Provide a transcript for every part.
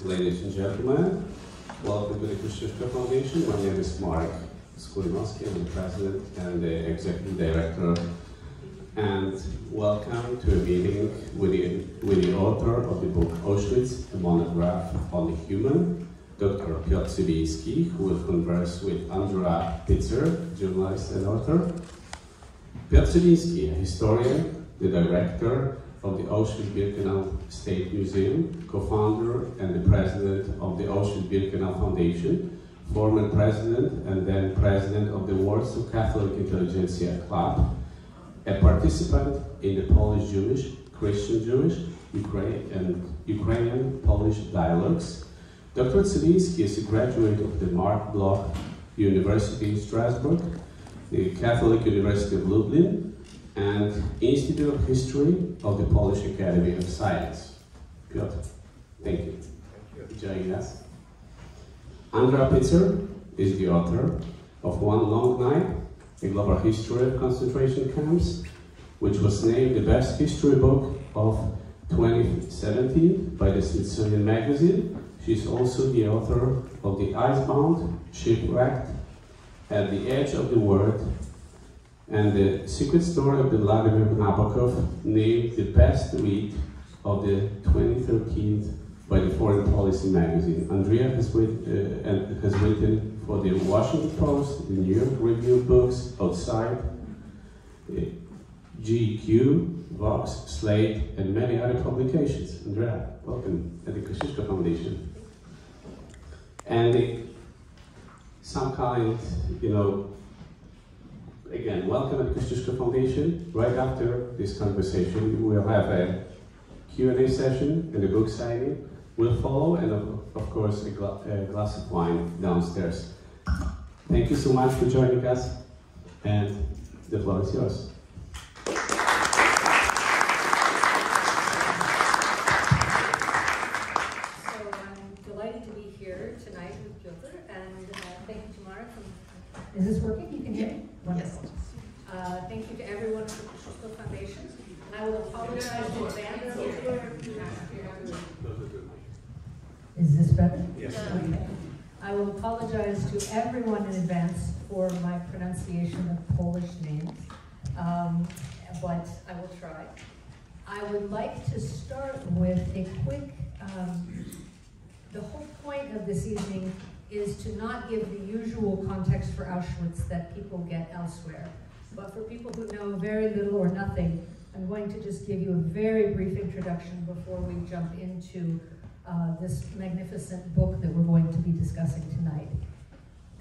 Ladies and gentlemen, welcome to the Kosciuszko Foundation. My name is Marek Skórimowski. I'm the president and the executive director. And welcome to a meeting with the author of the book Auschwitz, a monograph on the human, Dr. Piotr Cywiński, who will converse with Andrea Pitzer, journalist and author. Piotr Cywiński, a historian, the director of the Auschwitz-Birkenau State Museum, co-founder and the president of the Auschwitz-Birkenau Foundation, former president and then president of the Warsaw Catholic Intelligentsia Club, a participant in the Polish-Jewish, Christian-Jewish, Ukrainian-Polish dialogues. Dr. Cywiński is a graduate of the Mark Bloch University in Strasbourg, the Catholic University of Lublin, and Institute of History of the Polish Academy of Science. Piotr, thank you for joining us. Andrea Pitzer is the author of One Long Night, a global history of concentration camps, which was named the best history book of 2017 by the Smithsonian Magazine. She's also the author of The Icebound, Shipwrecked, At the Edge of the World, and The Secret Story of the Vladimir Nabokov, named the best read of the 2013 by the Foreign Policy magazine. Andrea has written for the Washington Post, the New York Review of Books, Outside, GQ, Vox, Slate, and many other publications. Andrea, welcome at the Kosciuszko Foundation. And some kind, again, welcome at the Kosciuszko Foundation. Right after this conversation, we'll have a Q&A session and a book signing will follow, and of course, a glass of wine downstairs. Thank you so much for joining us, and the floor is yours. Is this working? You can hear me? Wonderful. Yes. Thank you to everyone at the Kosciuszko Foundation. And I will apologize in advance. Is this better? Yes. Okay. I will apologize to everyone in advance for my pronunciation of Polish names, but I will try. I would like to start with a quick, the whole point of this evening is to not give the usual context for Auschwitz that people get elsewhere. But for people who know very little or nothing, I'm going to just give you a very brief introduction before we jump into this magnificent book that we're going to be discussing tonight.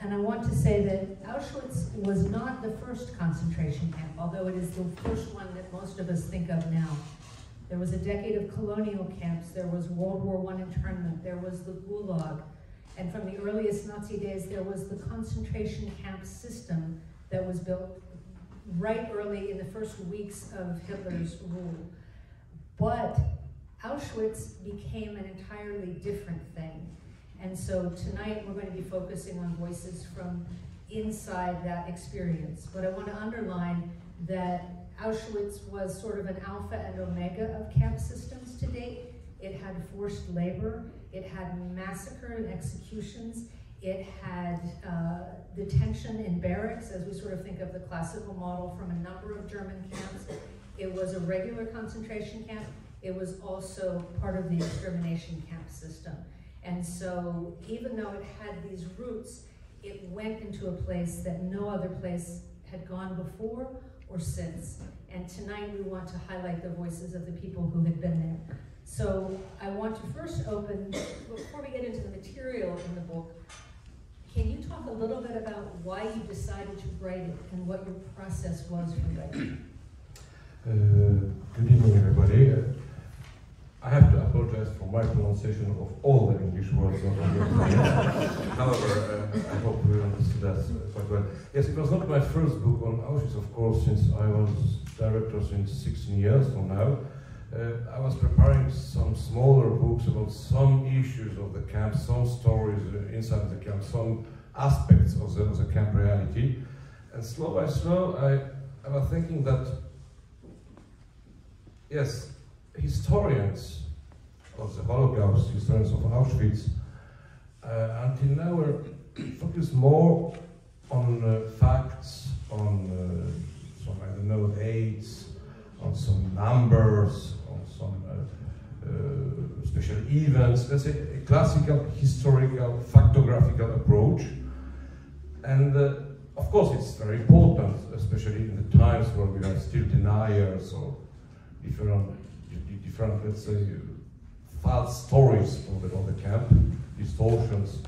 And I want to say that Auschwitz was not the first concentration camp, although it is the first one that most of us think of now. There was a decade of colonial camps, there was World War I internment, there was the Gulag, and from the earliest Nazi days, there was the concentration camp system that was built right early in the first weeks of Hitler's rule. But Auschwitz became an entirely different thing. And so tonight we're going to be focusing on voices from inside that experience. But I want to underline that Auschwitz was sort of an alpha and omega of camp systems to date. It had forced labor, it had massacre and executions, it had detention in barracks, as we sort of think of the classical model from a number of German camps. It was a regular concentration camp. It was also part of the extermination camp system. And so even though it had these roots, it went into a place that no other place had gone before or since. And tonight we want to highlight the voices of the people who had been there. So I want to first open, before we get into the material in the book, can you talk a little bit about why you decided to write it and what your process was for writing? Good evening, everybody. I have to apologize for my pronunciation of all the English words. However, I hope you understood that quite well. Yes, it was not my first book on Auschwitz, of course, since I was director since 16 years from now. I was preparing some smaller books about some issues of the camp, some stories inside the camp, some aspects of the camp reality. And slow by slow, I was thinking that, yes, historians of the Holocaust, historians of Auschwitz, until now we're focused more on facts, on some, I don't know, dates, on some numbers, on some special events. Let's say a classical, historical, factographical approach. And of course it's very important, especially in the times where we are still deniers or different let's say, false stories of the camp, distortions.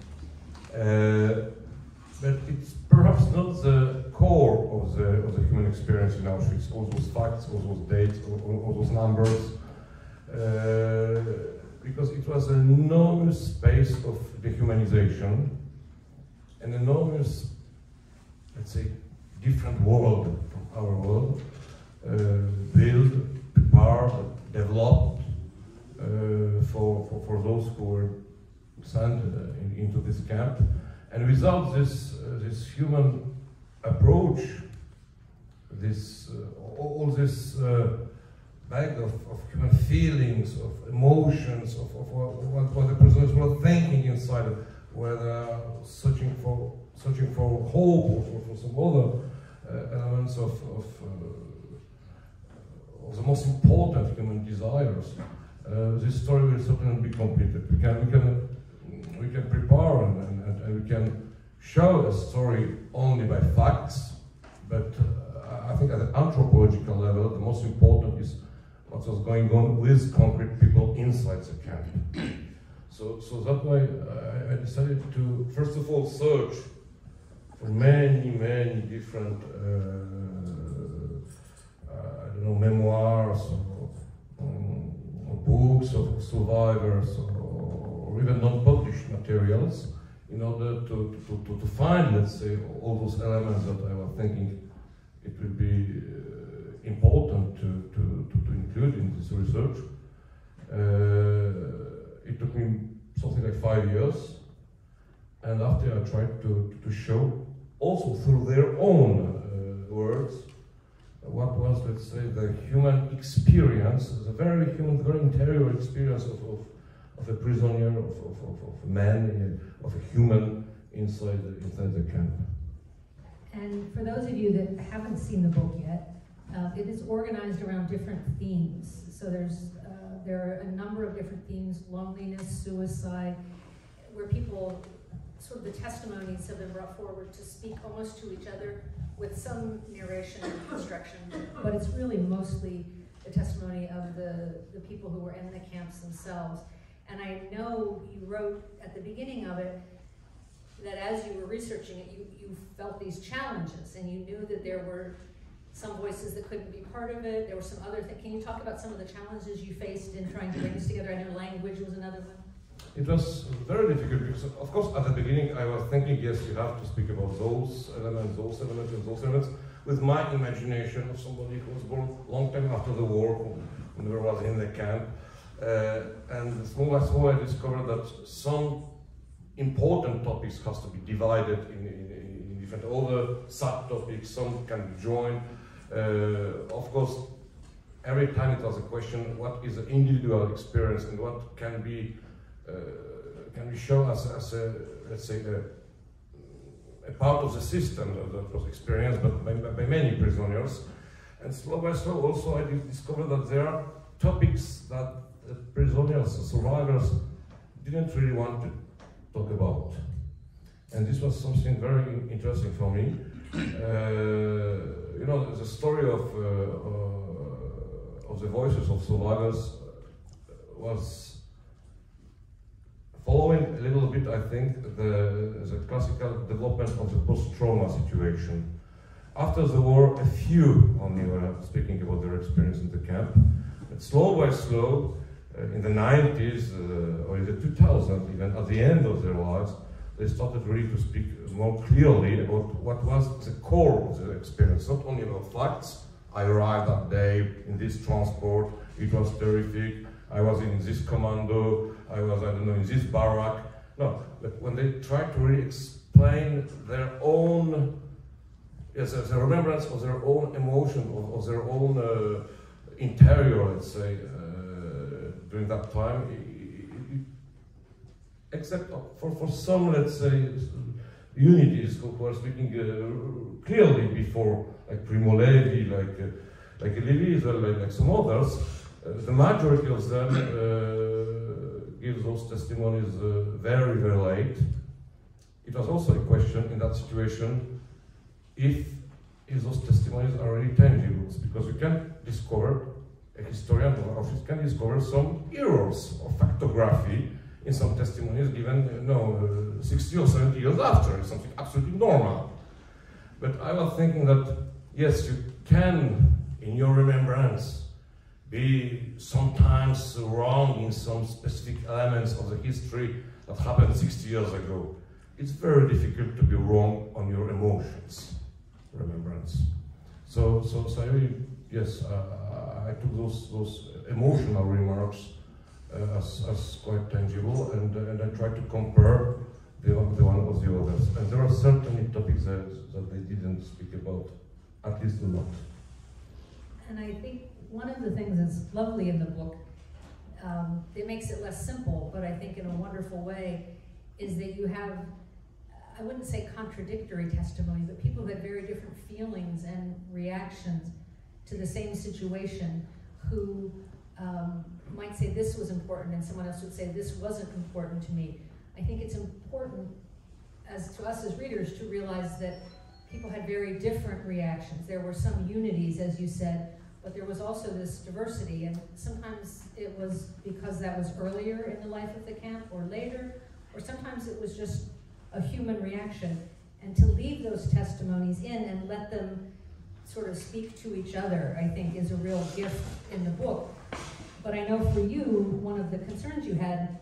But it's perhaps not the core of the human experience in Auschwitz. All those facts, all those dates, all those numbers, because it was an enormous space of dehumanization, an enormous, let's say, different world from our world, built, prepared, developed for those who were sent into this camp. And without this human approach, all this bag of human feelings, of emotions, of what the prisoners were thinking inside, whether searching for hope or for some other elements of the most important human desires, this story will certainly be completed. We can prepare and we can show a story only by facts, but I think at an anthropological level, the most important is what was going on with concrete people inside the camp. So that's why I decided to, first of all, search for many different, I don't know, memoirs or books of survivors or even non-published materials, in order to find, let's say, all those elements that I was thinking it would be important to include in this research. It took me something like 5 years, and after I tried to show, also through their own words, what was, let's say, the human experience, the very human, very interior experience of a prisoner, of a man, of a human inside the camp. And for those of you that haven't seen the book yet, it is organized around different themes. So there are a number of different themes: loneliness, suicide, where people, sort of the testimonies have been brought forward to speak almost to each other with some narration and construction, but it's really mostly the testimony of the people who were in the camps themselves. And I know you wrote at the beginning of it that as you were researching it, you felt these challenges, and you knew that there were some voices that couldn't be part of it. There were some other things. Can you talk about some of the challenges you faced in trying to bring this together? I know language was another one. It was very difficult because, of course, at the beginning I was thinking, yes, you have to speak about those elements, and those elements, with my imagination of somebody who was born a long time after the war, who never was in the camp. And small by small I discovered that some important topics has to be divided in different other subtopics. Some can be joined. Of course, every time it was a question: what is the individual experience, and what can be shown as a, let's say, a part of the system that was experienced by many prisoners. And slow by slow, also I discovered that there are topics that prisoners, survivors, didn't really want to talk about. And this was something very interesting for me. You know, the story of the voices of survivors was following a little bit, I think, the classical development of the post-trauma situation. After the war, a few only were speaking about their experience in the camp. But slow by slow, in the 90s or in the 2000s, even at the end of their lives, they started really to speak more clearly about what was the core of their experience, not only about facts. I arrived that day in this transport, it was terrific, I was in this commando, I was, I don't know, in this barrack. No, but when they tried to really explain their own, yes, the remembrance of their own emotion, of their own interior, let's say, during that time, except for some, let's say, unities who are speaking clearly before, like Primo Levi, like Levi, like some others. The majority of them gives those testimonies very, very late. It was also a question in that situation if those testimonies are really tangible, because you can discover, a historian or Auschwitz can discover some errors of factography in some testimonies given 60 or 70 years after, something absolutely normal. But I was thinking that, yes, you can, in your remembrance, be sometimes wrong in some specific elements of the history that happened 60 years ago. It's very difficult to be wrong on your emotions, remembrance. So I really, yes, I took those emotional remarks as quite tangible, and I tried to compare the one with the others. And there are certainly topics that they didn't speak about, at least a lot. And I think one of the things that's lovely in the book, it makes it less simple, but I think in a wonderful way, is that you have, I wouldn't say contradictory testimonies, but people who had very different feelings and reactions to the same situation, who might say this was important and someone else would say this wasn't important to me. I think it's important to us as readers to realize that people had very different reactions. There were some unities, as you said, but there was also this diversity, and sometimes it was because that was earlier in the life of the camp or later, or sometimes it was just a human reaction. And to leave those testimonies in and let them sort of speak to each other, I think, is a real gift in the book. But I know for you, one of the concerns you had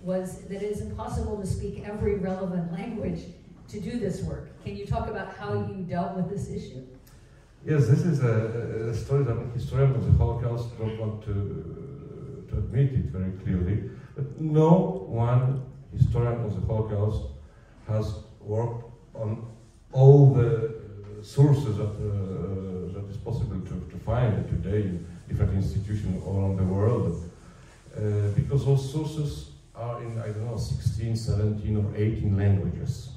was that it is impossible to speak every relevant language to do this work. Can you talk about how you dealt with this issue? Yes, this is a story that historians of the Holocaust don't want to admit it very clearly. But no one historian of the Holocaust has worked on all the sources that is possible to find today in different institutions all around the world, because those sources are in, I don't know, 16, 17 or 18 languages.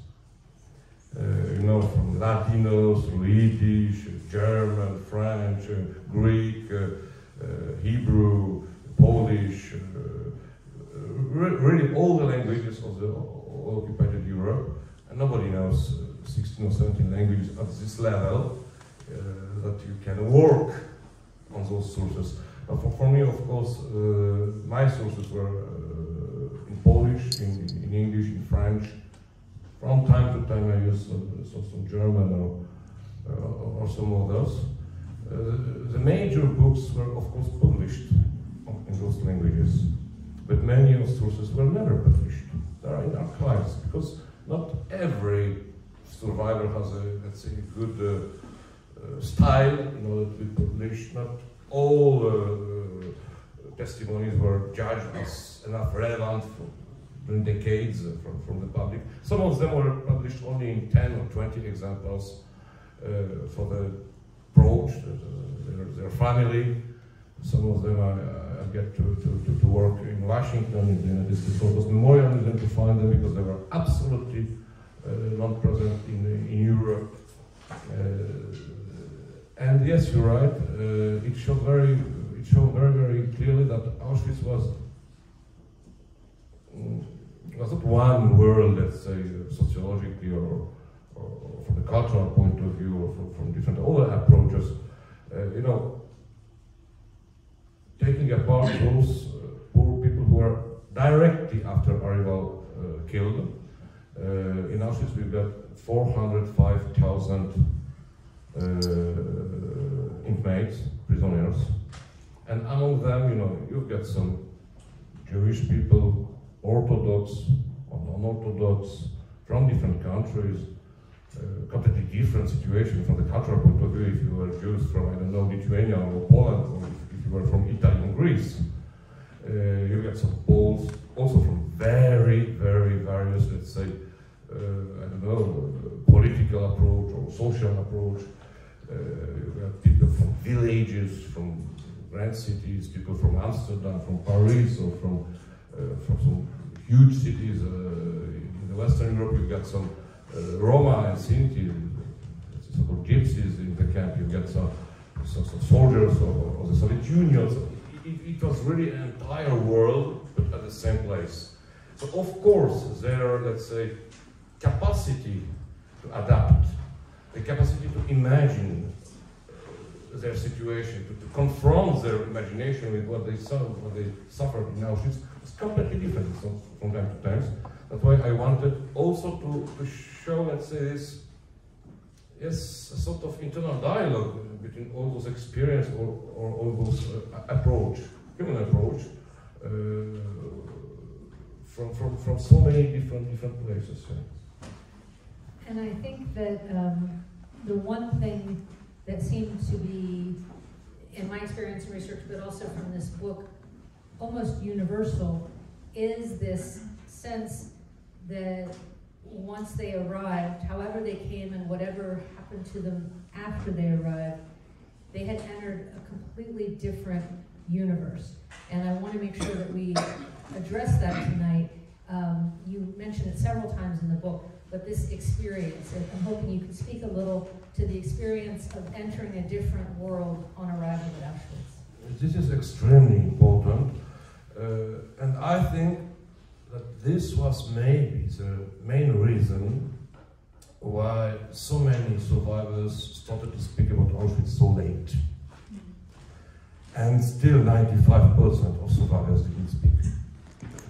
From Ladino through Yiddish, German, French, Greek, Hebrew, Polish, really all the languages of the occupied Europe, and nobody knows 16 or 17 languages at this level that you can work on those sources. For me, of course, my sources were in Polish, in English, in French. From time to time I use some German or some others. The major books were, of course, published in those languages, but many of the sources were never published. They are in archives, because not every survivor has a, let's say, a good style in order to be published. Not all testimonies were judged as enough relevant during decades from the public. Some of them were published only in 10 or 20 examples for the approach, their family. Some of them I get to work in Washington, in the United States Holocaust Memorial Museum to find them, because they were absolutely not present in Europe. And yes, you're right. It showed very, very clearly that Auschwitz was not one world, let's say, sociologically or from the cultural point of view, or from different other approaches. Taking apart those poor people who were directly after arrival killed. In Auschwitz, we've got 405,000 inmates, prisoners, and among them, you've got some Jewish people, Orthodox or non-Orthodox, from different countries, completely different situation from the cultural point of view. If you were Jews from, I don't know, Lithuania or Poland, or if you were from Italy and Greece. You get some Poles, also from very, very various, let's say, I don't know, political approach or social approach. You have people from villages, from grand cities, people from Amsterdam, from Paris, or from some huge cities in the Western Europe. You've got some Roma and Sinti, so-called gypsies in the camp. You've got some soldiers or the Soviet Union. So it was really an entire world, but at the same place. So of course, their, let's say, capacity to adapt, the capacity to imagine their situation, to confront their imagination with what they saw, what they suffered in Auschwitz, is completely different from time to time. That's why I wanted also to show, let's say, this, yes, a sort of internal dialogue between all those experiences or all those approach, human approach, from so many different places. Yeah. And I think that the one thing that seems to be, in my experience and research, but also from this book, almost universal, is this sense that once they arrived, however they came and whatever happened to them after they arrived, they had entered a completely different universe. And I want to make sure that we address that tonight. You mentioned it several times in the book, but this experience, and I'm hoping you can speak a little to the experience of entering a different world on arrival at Auschwitz. This is extremely important, and I think that this was maybe the main reason why so many survivors started to speak about Auschwitz so late. And still 95% of survivors didn't speak,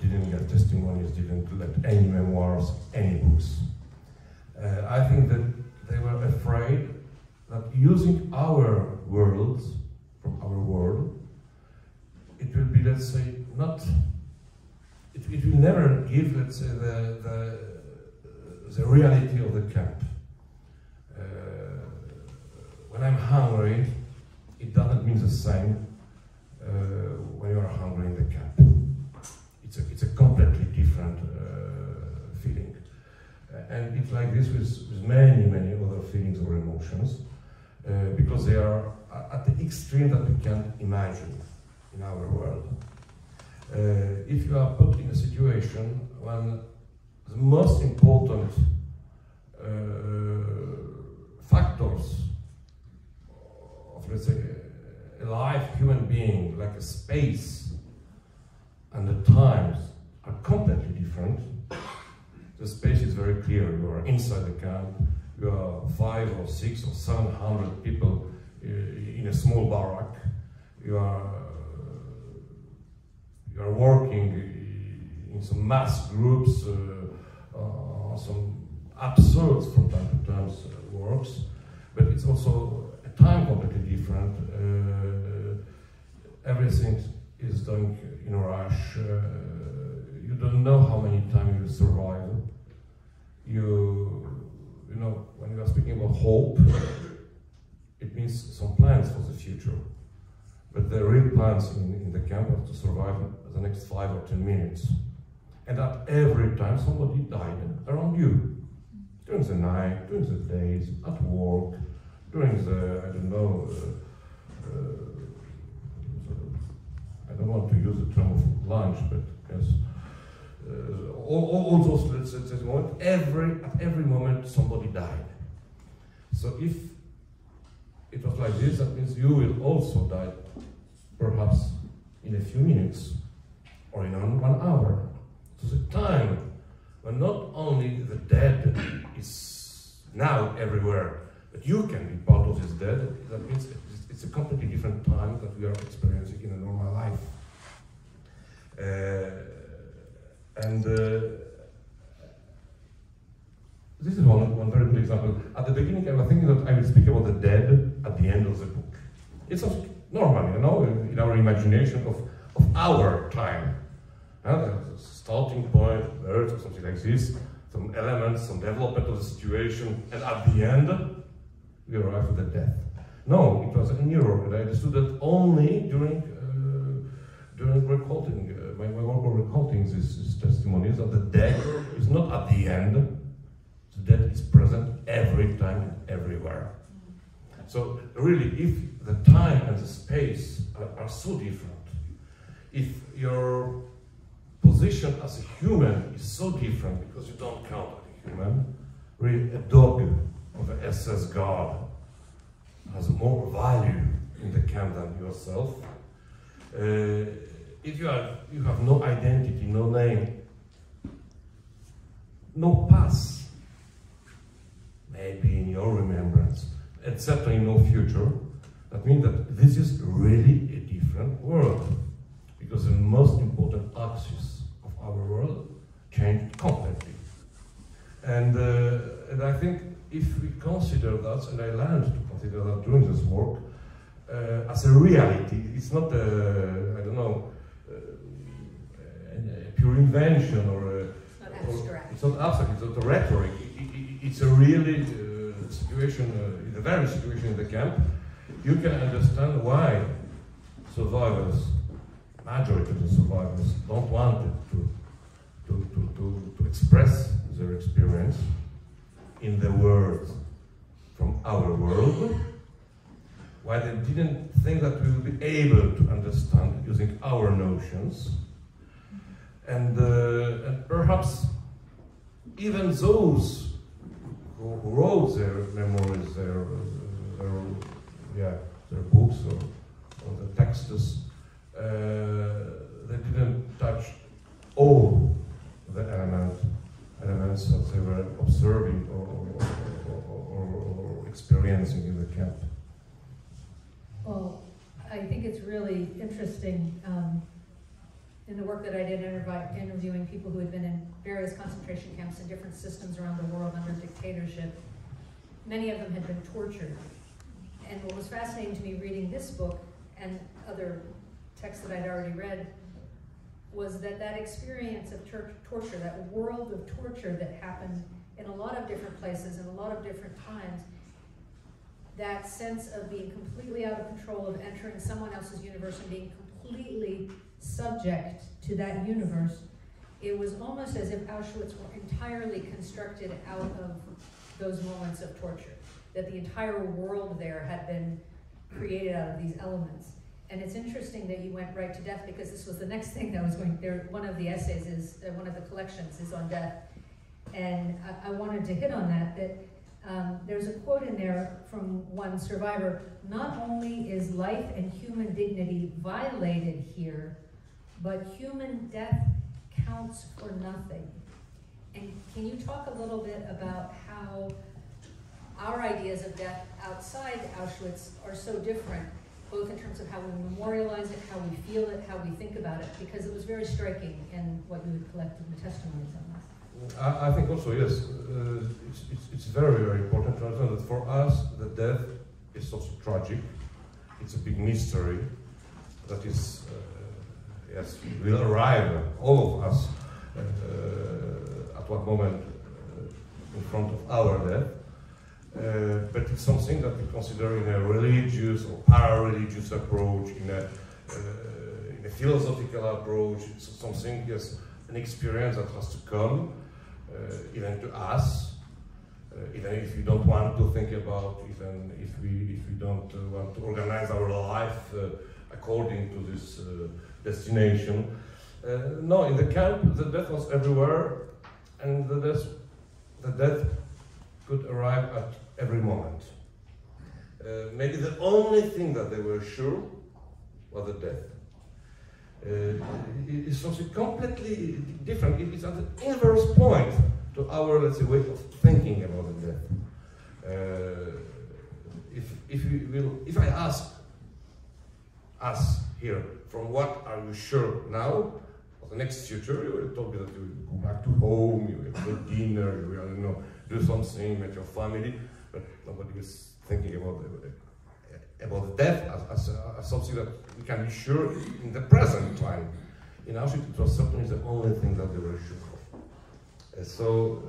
didn't get testimonies, didn't let any memoirs, any books. I think that they were afraid that using our worlds, from our world, it will be, let's say, not, it will never give, let's say, the reality of the camp. When I'm hungry, it doesn't mean the same when you are hungry in the camp. It's a completely different feeling. And it's like this with many other feelings or emotions, because they are at the extreme that we can't imagine in our world. If you are put in a situation when the most important factors of, let's say, a live human being, like a space and the times, are completely different. The space is very clear. You are inside the camp. You are 500 or 600 or 700 people in a small barrack. You are working in some mass groups, some absurd from time to time works, but it's also a time completely different. Everything is done in a rush. You don't know how many times you will survive. You know, when you are speaking about hope, it means some plans for the future. But the real plans in the camp are to survive the next 5 or 10 minutes. And at every time somebody died around you. During the night, during the days, at work, during the, I don't know, I don't want to use the term of lunch, but yes, all those, let's say, moments, at every moment somebody died. So if it was like this, that means you will also die, perhaps in a few minutes, or in 1 hour. So the time when not only the dead is now everywhere, but you can be part of this dead, that means it's a completely different time that we are experiencing in a normal life. This is one very good example. At the beginning, I was thinking that I will speak about the dead at the end of the book. It's normal, you know, in our imagination of our time. The starting point, birth, or something like this, some elements, some development of the situation, and at the end, we arrive at the death. No, it was an error, and I understood that only during recording, my work on recording these testimonies, that the death is not at the end, the death is present every time and everywhere. So really, if the time and the space are so different, if your position as a human is so different because you don't count as a human. Really, a dog of an SS guard has more value in the camp than yourself. If you have no identity, no name, no past, maybe in your remembrance, and certainly no future, that means that this is really a different world, because the most important axis of our world changed completely. And I think if we consider that, and I learned to consider that during this work, as a reality, it's not a, I don't know, a pure invention or a, it's not abstract, it's not a rhetoric, it's a really situation, the very situation in the camp. You can understand why survivors, majority of the survivors, don't want to express their experience in the words from our world, why they didn't think that we would be able to understand using our notions, and perhaps even those who wrote their memoirs, their books or the texts, they didn't touch all the elements that they were observing or experiencing in the camp. Well, I think it's really interesting in the work that I did interviewing people who had been in various concentration camps in different systems around the world under dictatorship. Many of them had been tortured. And what was fascinating to me reading this book and other texts that I'd already read was that experience of torture, that world of torture that happened in a lot of different places and a lot of different times, that sense of being completely out of control, of entering someone else's universe and being completely subject to that universe, it was almost as if Auschwitz were entirely constructed out of those moments of torture, that the entire world there had been created out of these elements. And it's interesting that you went right to death, because this was the next thing that was going there. One of the essays is, one of the collections is on death. And I wanted to hit on that there's a quote in there from one survivor: "Not only is life and human dignity violated here, but human death counts for nothing." And can you talk a little bit about how our ideas of death outside Auschwitz are so different, both in terms of how we memorialize it, how we feel it, how we think about it, because it was very striking in what you had collected in the testimonies on this. I think also, yes, it's very, very important to understand that for us, the death is also tragic. It's a big mystery that is, yes, will arrive, all of us, at what moment in front of our death. But it's something that we consider in a religious or para-religious approach, in a philosophical approach. It's something, yes, an experience that has to come, even to us, even if we don't want to think about, even if we don't want to organize our life according to this destination. No, in the camp, the death was everywhere, and the death could arrive at every moment. Maybe the only thing that they were sure was the death. It's something completely different. It is at the inverse point to our, let's say, way of thinking about the death. If I ask us here, from what are you sure now for the next future, you will tell me that you will go back to home, you will have dinner, you will, I don't know, do something with your family, but nobody is thinking about the death as something that we can be sure in the present time. In Auschwitz, it was certainly the only thing that they were sure of. So,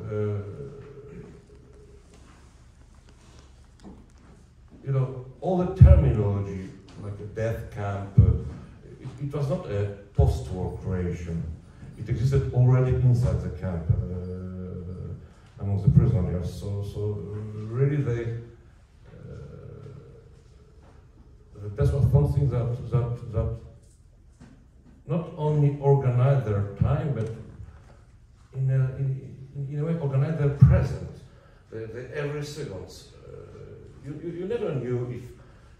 you know, all the terminology, like a death camp, it was not a post-war creation. It existed already inside the camp, among the prisoners. So really, that was something that not only organized their time, seconds. You never knew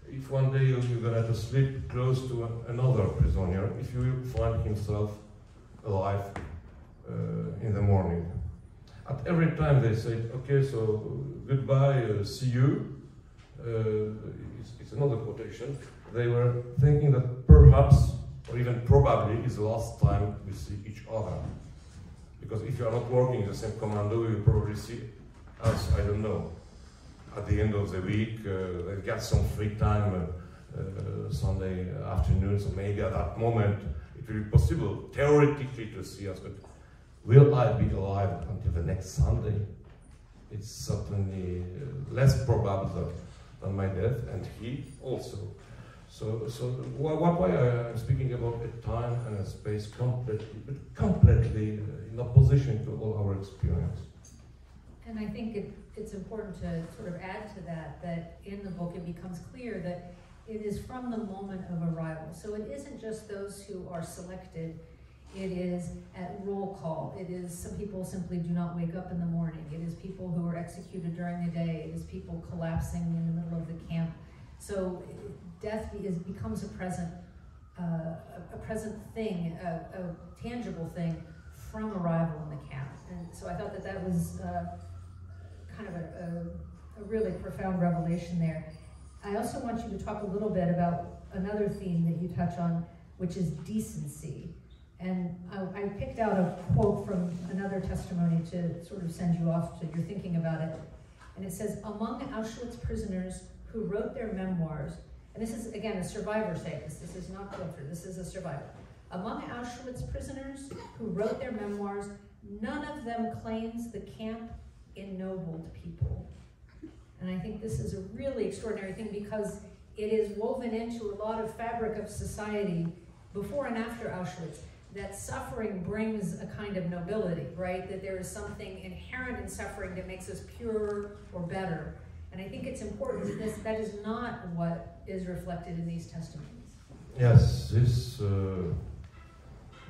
if one day you're gonna have to sleep close to another prisoner, if you will find himself alive in the morning. At every time they said, okay, so goodbye, see you. It's another quotation. They were thinking that perhaps, or even probably, is the last time we see each other. Because if you are not working in the same commando, you probably see us, I don't know, at the end of the week, they've got some free time, Sunday afternoon, so maybe at that moment it will be possible, theoretically, to see us, but will I be alive until the next Sunday? It's certainly less probable than my death, and he also. So why I'm speaking about a time and a space completely in opposition to all our experience. And I think it's important to sort of add to that in the book it becomes clear that it is from the moment of arrival. So it isn't just those who are selected, it is at roll call. It is some people simply do not wake up in the morning. It is people who are executed during the day. It is people collapsing in the middle of the camp. So death becomes a present thing, a tangible thing from arrival in the camp. And so I thought that was kind of a really profound revelation there. I also want you to talk a little bit about another theme that you touch on, which is decency. And I picked out a quote from another testimony to sort of send you off to your thinking about it. And it says, among Auschwitz prisoners who wrote their memoirs, and this is, again, a survivor saying this is not Piotr, this is a survivor. Among Auschwitz prisoners who wrote their memoirs, none of them claims the camp ennobled people. And I think this is a really extraordinary thing because it is woven into a lot of fabric of society before and after Auschwitz, that suffering brings a kind of nobility, right? That there is something inherent in suffering that makes us purer or better. And I think it's important that that is not what is reflected in these testimonies. Yes, this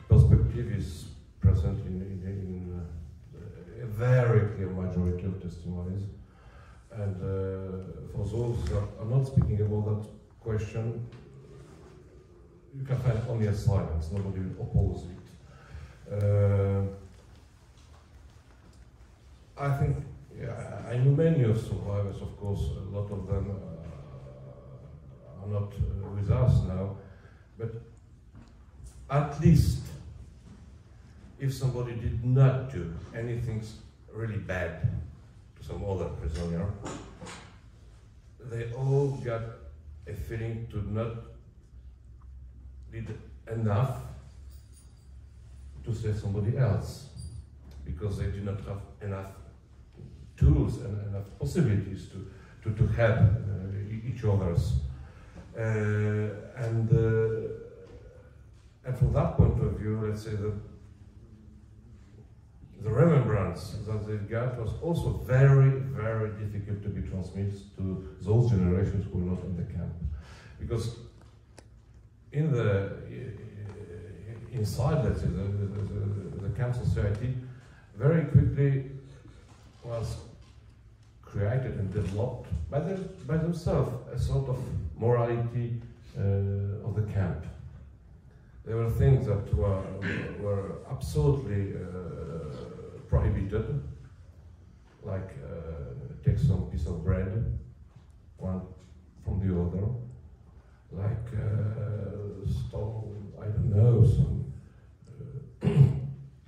perspective is present in a very clear majority of testimonies. And for those that are not speaking about that question, you can find only a silence, nobody will oppose it. I think, yeah, I knew many of survivors, of course, a lot of them are not with us now, but at least if somebody did not do anything really bad to some other prisoner, they all got a feeling to not did enough to save somebody else, because they did not have enough tools and enough possibilities to help each others. And from that point of view, let's say that the remembrance that they got was also very, very difficult to be transmitted to those generations who were not in the camp. Because inside, let's say, the camp society, very quickly was created and developed by themselves a sort of morality of the camp. There were things that were absolutely prohibited, like take some piece of bread, one from the other, like stole, I don't know,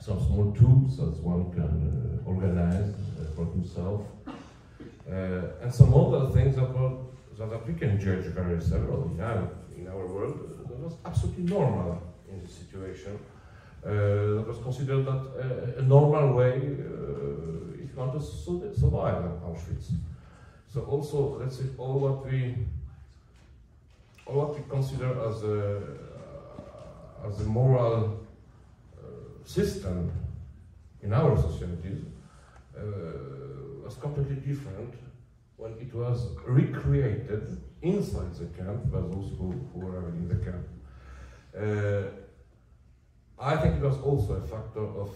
some small tools that one can organize for himself, and some other things that we can judge very severally now in our world. That was absolutely normal in this situation. That was considered that a normal way if you want to survive at Auschwitz. So also, let's say, all what we consider as a moral system in our societies was completely different when it was recreated inside the camp by those who were in the camp. I think it was also a factor of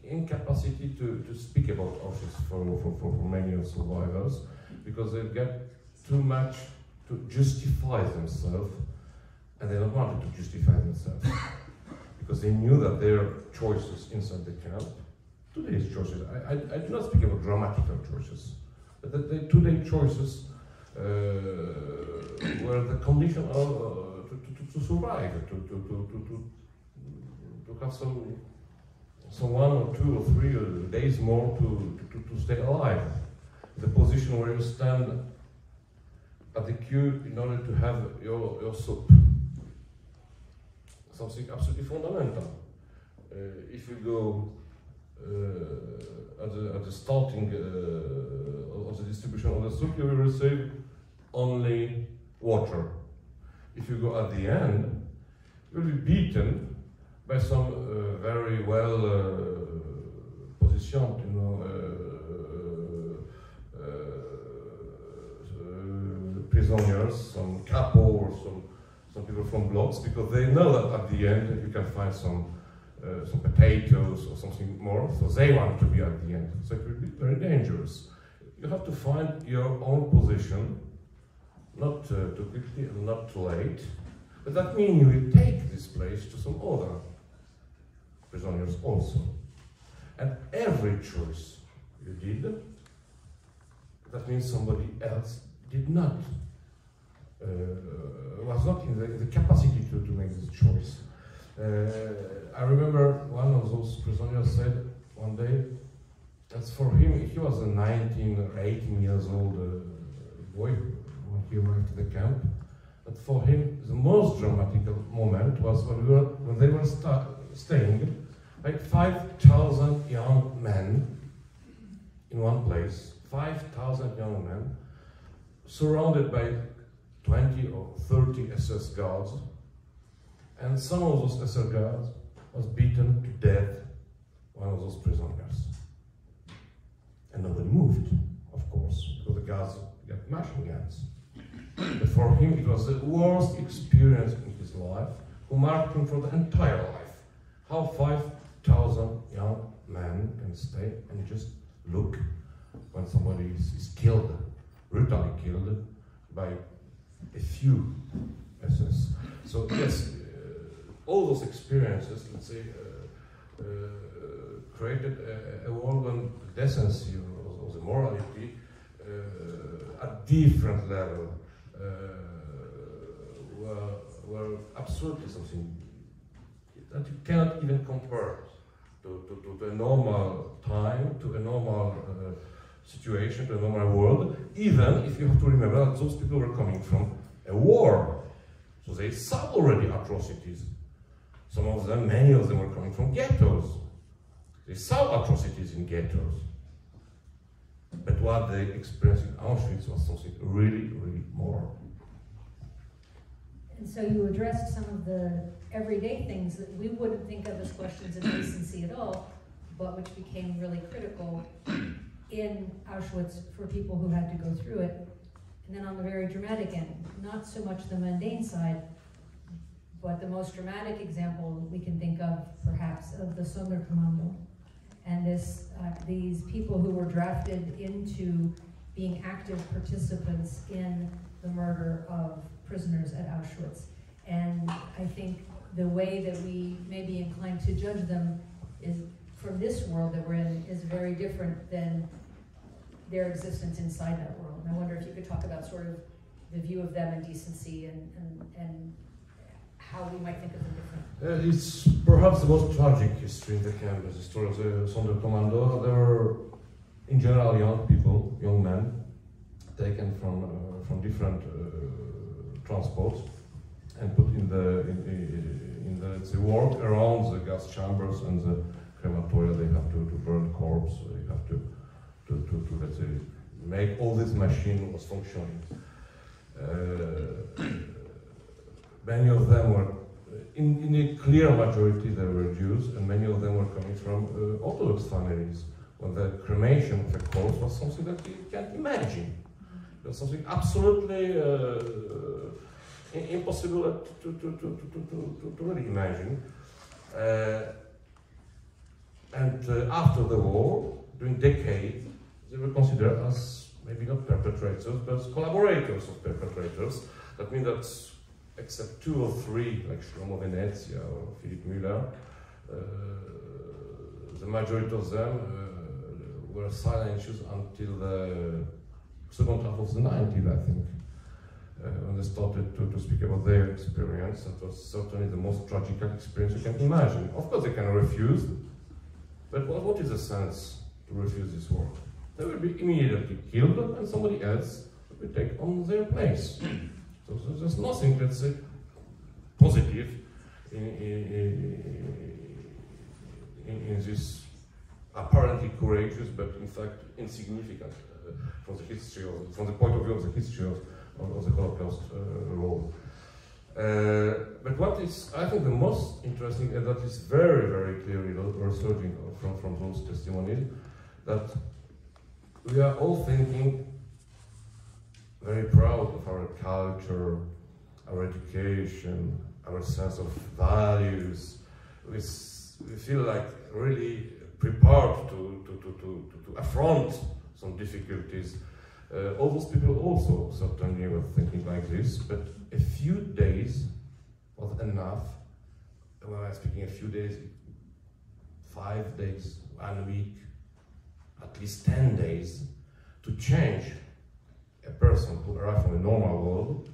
incapacity to speak about Auschwitz for many of survivors, because they get too much to justify themselves, and they don't want to justify themselves, because they knew that their choices inside the camp, today's choices, I do not speak about grammatical choices, but that the today's choices were the condition of, to survive, to have some 1 or 2 or 3 days more to stay alive. The position where you stand at the queue in order to have your soup. Something absolutely fundamental. If you go at the starting of the distribution of the soup, you will receive only water. If you go at the end, you will be beaten by some very well positioned, prisoners, some capo or some people from blocks, because they know that at the end you can find some potatoes or something more, so they want to be at the end. So it will be very dangerous. You have to find your own position, not too quickly and not too late, but that means you will take this place to some other prisoners also. And every choice you did, that means somebody else did not, was not in the capacity to make this choice. I remember one of those prisoners said one day that for him, he was a 19 or 18 years old boy when he arrived at the camp, but for him the most dramatic moment was when they were staying like 5,000 young men in one place, 5,000 young men surrounded by 20 or 30 SS guards, and some of those SS guards was beaten to death, one of those prisoners. And nobody moved, of course, because the guards got machine guns. But for him, it was the worst experience in his life, who marked him for the entire life. How 5,000 young men can stay and just look when somebody is killed, brutally killed, by a few SS. So yes, all those experiences, let's say, created a world when the decency or the morality at different level were absolutely something that you cannot even compare to a normal time, to a normal situation, to a normal world, even if you have to remember that those people were coming from a war. So they saw already atrocities. Some of them, many of them were coming from ghettos. They saw atrocities in ghettos. But what they experienced in Auschwitz was something really, really more. And so you addressed some of the everyday things that we wouldn't think of as questions of decency at all, but which became really critical in Auschwitz for people who had to go through it. And then on the very dramatic end, not so much the mundane side, but the most dramatic example we can think of, perhaps, of the Southern Commando. And these people who were drafted into being active participants in the murder of prisoners at Auschwitz. And I think the way that we may be inclined to judge them is, from this world that we're in, is very different than their existence inside that world. And I wonder if you could talk about sort of the view of them and decency and how we might think of them differently. It's perhaps the most tragic history in the camp, the story of the Southern Commando. There were, in general, young people, young men, taken from different transports and put in the work around the gas chambers and the crematoria. They have to burn corpse. They have to let's say, make all this machine was functioning. Many of them were, in a clear majority, they were Jews, and many of them were coming from Orthodox families. When the cremation of a corpse was something that you can't imagine. It was something absolutely impossible to really imagine. And after the war, during decades, they were considered as maybe not perpetrators, but collaborators of perpetrators. That means that except 2 or 3, like Shlomo Venezia or Philip Müller, the majority of them were silent issues until the second half of the 90s, I think, when they started to speak about their experience. That was certainly the most tragic experience you can imagine. Of course, they can refuse, but what is the sense to refuse this war? They will be immediately killed, and somebody else will take on their place. So there's nothing, let's say, positive in this apparently courageous, but in fact insignificant from the history, from the point of view of the history of the Holocaust role. But what is, I think, the most interesting, and that is very, very clearly resurging from those testimonies, that we are all thinking very proud of our culture, our education, our sense of values. We feel like really prepared to affront some difficulties. All those people also certainly were thinking like this, but a few days was enough. When I'm speaking a few days, 5 days, 1 week, at least 10 days, to change a person who arrived from a normal world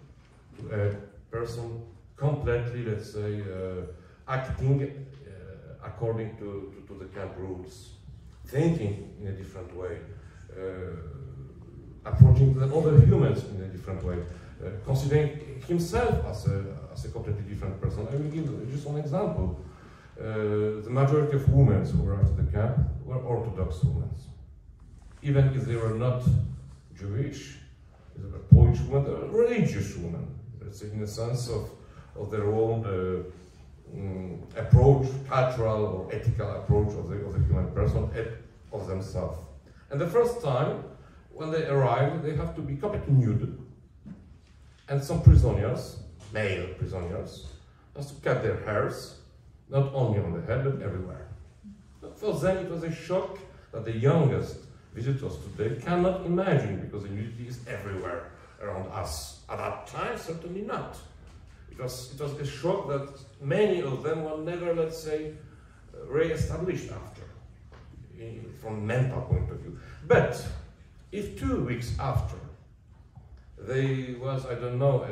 to a person completely, let's say, acting according to the camp rules, thinking in a different way, approaching the other humans in a different way, considering himself as a completely different person. I will give just one example. The majority of women who arrived at the camp were Orthodox women. Even if they were not Jewish, they were Polish women, they were religious women, let's say, in the sense of their own approach, cultural or ethical approach of the human person, of themselves. And the first time, when they arrive, they have to be completely nude. And some prisoners, male prisoners, has to cut their hairs, not only on the head, but everywhere. For them, it was a shock that the youngest visitors today cannot imagine, because the nudity is everywhere around us. At that time, certainly not. It was a shock that many of them were never, let's say, re-established after, from a mental point of view. But if 2 weeks after there was, I don't know,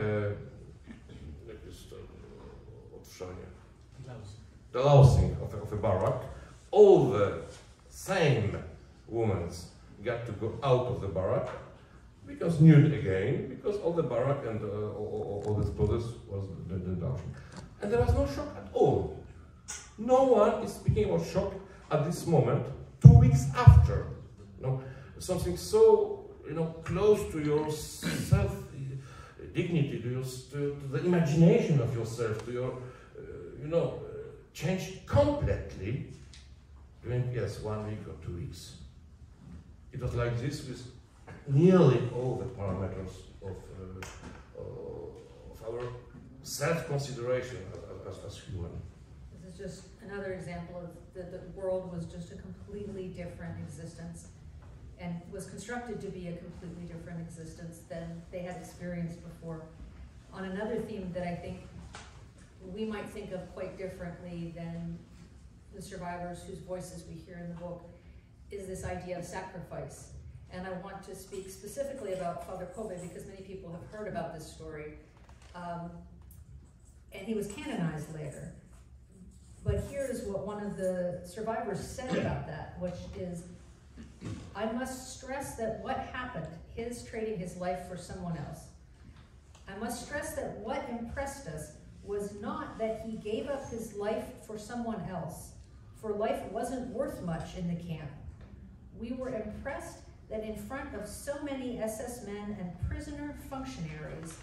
the lousing of a barrack, all the same women got to go out of the barrack, because nude again, because all the barrack and all the clothes was the dousing. And there was no shock at all. No one is speaking about shock at this moment, 2 weeks after. You know, something so, you know, close to your self-dignity, to the imagination of yourself, to your, you know, changed completely during, yes, 1 week or 2 weeks. It was like this with nearly all the parameters of our self-consideration as human. This is just another example of the world was just a completely different existence, and was constructed to be a completely different existence than they had experienced before. On another theme that I think we might think of quite differently than the survivors whose voices we hear in the book, is this idea of sacrifice. And I want to speak specifically about Father Kobe, because many people have heard about this story. And he was canonized later. But here's what one of the survivors said about that, which is, I must stress that what happened, his trading his life for someone else, I must stress that what impressed us was not that he gave up his life for someone else, for life wasn't worth much in the camp. We were impressed that in front of so many SS men and prisoner functionaries,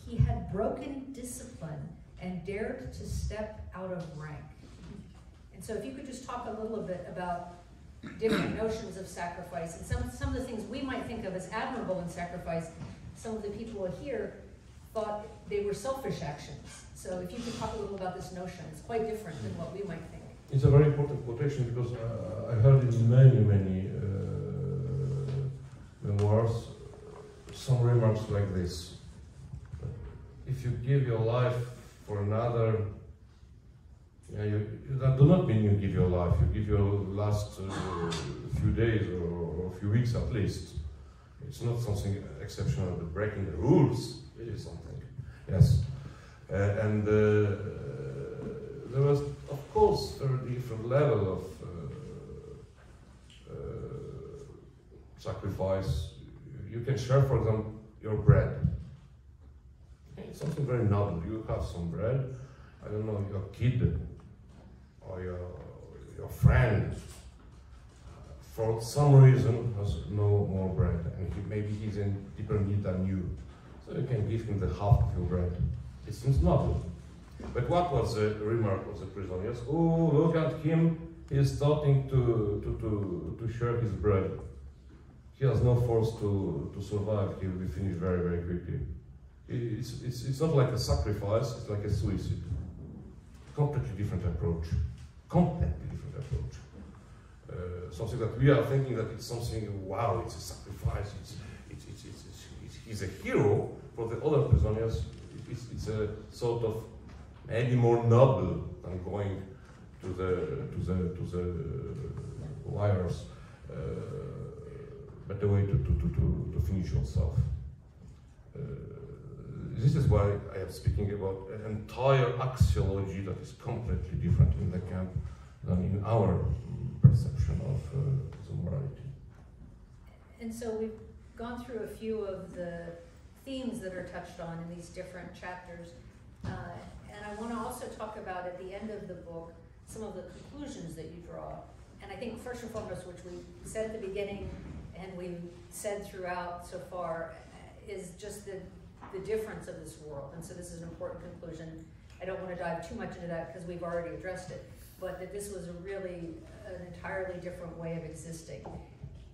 he had broken discipline and dared to step out of rank. And so if you could just talk a little bit about different notions of sacrifice, and some of the things we might think of as admirable in sacrifice, some of the people here thought they were selfish actions. So if you could talk a little about this notion, it's quite different than what we might think. It's a very important quotation because I heard in many memoirs some remarks like this. If you give your life for another, that do not mean you give your life, you give your last few days or a few weeks at least. It's not something exceptional, but breaking the rules, it is something, yes. And there was, of course, a very different level of sacrifice. You can share, for example, your bread. It's something very noble. You have some bread, I don't know, your kid or your friend, for some reason has no more bread, and maybe he's in deeper need than you. So you can give him the half of your bread. It seems noble. But what was the remark of the prisoners? Oh, look at him, he is starting to share his bread. He has no force to survive, he will be finished very, very quickly. It's not like a sacrifice, it's like a suicide. Completely different approach. Completely different approach. Something that we are thinking that it's something, wow, it's a sacrifice, he's a hero. For the other prisoners, it's a sort of maybe more noble than going to the wires, but the way to finish yourself. This is why I am speaking about an entire axiology that is completely different in the camp than in our perception of the morality. And so we've gone through a few of the themes that are touched on in these different chapters. And I want to also talk about, at the end of the book, some of the conclusions that you draw. And I think first and foremost, which we said at the beginning and we've said throughout so far, is just the difference of this world. And so this is an important conclusion. I don't want to dive too much into that because we've already addressed it, but that this was an entirely different way of existing.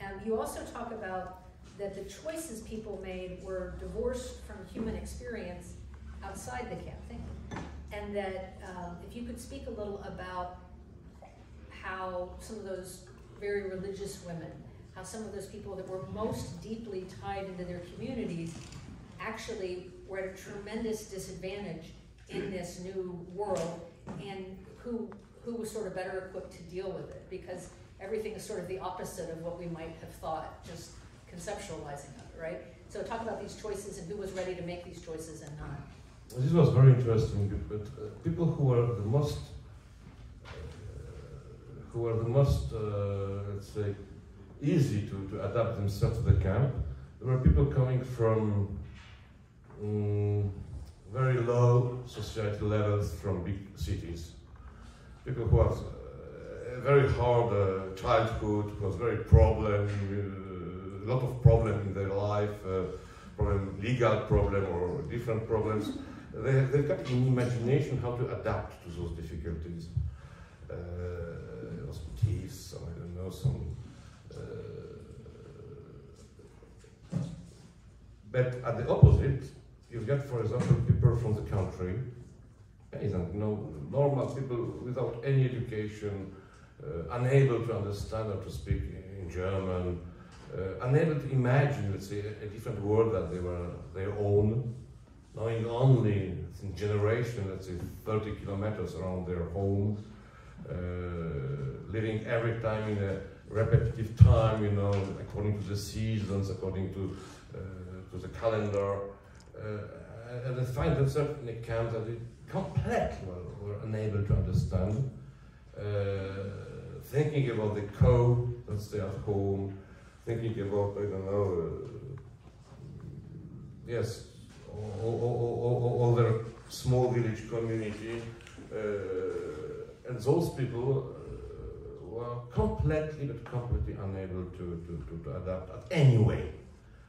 And you also talk about that the choices people made were divorced from human experience outside the camp thing. And that if you could speak a little about how some of those very religious women, how some of those people that were most deeply tied into their communities actually were at a tremendous disadvantage in this new world, and who was sort of better equipped to deal with it, because everything is sort of the opposite of what we might have thought, just conceptualizing of it, right? So talk about these choices and who was ready to make these choices and not. This was very interesting, but people who were the most, let's say, easy to adapt themselves to the camp, there were people coming from very low society levels from big cities. People who have a very hard childhood, who has very a lot of problem in their life, legal problem or different problems. They've got an imagination how to adapt to those difficulties. Some thieves, I don't know, but at the opposite, you've got, for example, people from the country, normal people without any education, unable to understand or to speak in German, unable to imagine, let's say, a different world that they were their own, knowing only in generation, let's say, 30 kilometers around their home, living every time in a repetitive time, according to the seasons, according to the calendar, and they find themselves in a camp that they completely were unable to understand, thinking about the code that stay at home, thinking about, I don't know, yes, all their small village community, and those people were completely unable to adapt at any way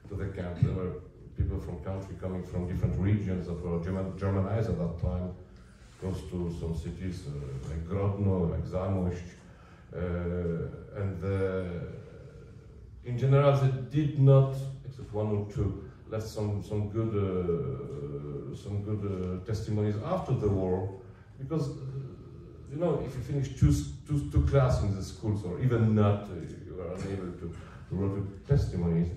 to the camp. There were people from country coming from different regions that were Germanized at that time, close to some cities like Grodno, like Zamość, and in general they did not, except one or two, left some good testimonies after the war, because you know, if you finish two classes in the schools, or even not, you are unable to write with testimonies,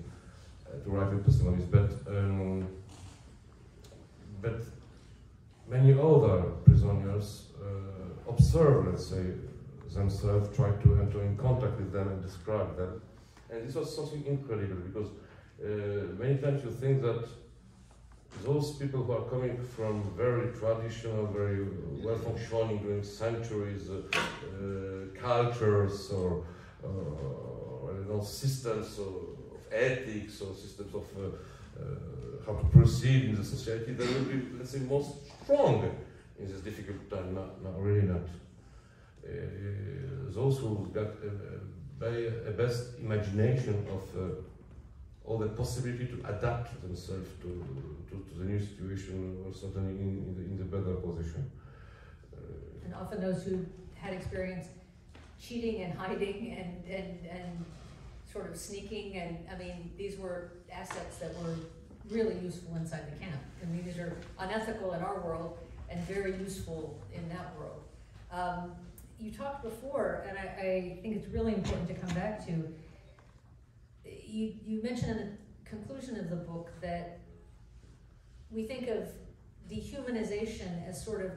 but many other prisoners observe, let's say, themselves, try to enter in contact with them and describe them. And this was something incredible, because many times you think that those people who are coming from very traditional, very well-functioning during centuries cultures or I don't know, systems of ethics or systems of how to proceed in the society, they will be, let's say, most strong in this difficult time. Really not. Those who got a best imagination of all the possibility to adapt themselves to the new situation were certainly in the better position. And often those who had experience cheating and hiding and sort of sneaking, and I mean, these were assets that were really useful inside the camp. I mean, these are unethical in our world and very useful in that world. You talked before, and I think it's really important to come back to, you mentioned in the conclusion of the book that we think of dehumanization as sort of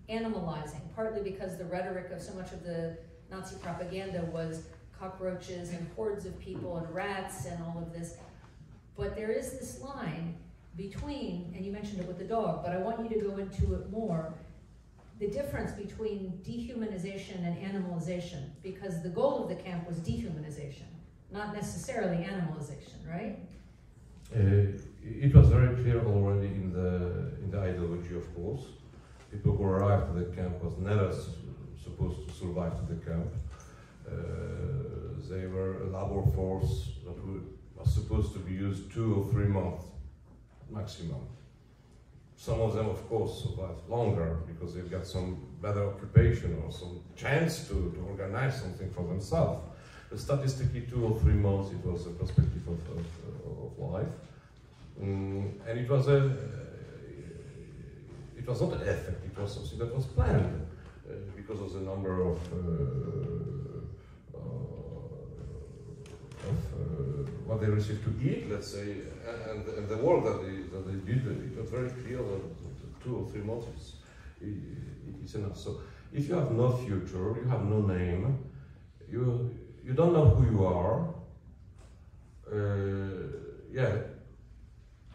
animalizing, partly because the rhetoric of so much of the Nazi propaganda was cockroaches and hordes of people and rats and all of this. But there is this line between, and you mentioned it with the dog, but I want you to go into it more, the difference between dehumanization and animalization, because the goal of the camp was dehumanization, not necessarily animalization, right? It was very clear already in the ideology, of course. People who arrived at the camp was never supposed to survive to the camp. They were a labor force that was supposed to be used 2 or 3 months maximum. Some of them, of course, survived longer because they've got some better occupation or some chance to organize something for themselves. But statistically, 2 or 3 months, it was a perspective of life. And it was not an effect, it was something that was planned because of the number of what they received to eat, let's say, and the work that they did. It was very clear that 2 or 3 months is enough. So if you have no future, you have no name, you don't know who you are, yeah,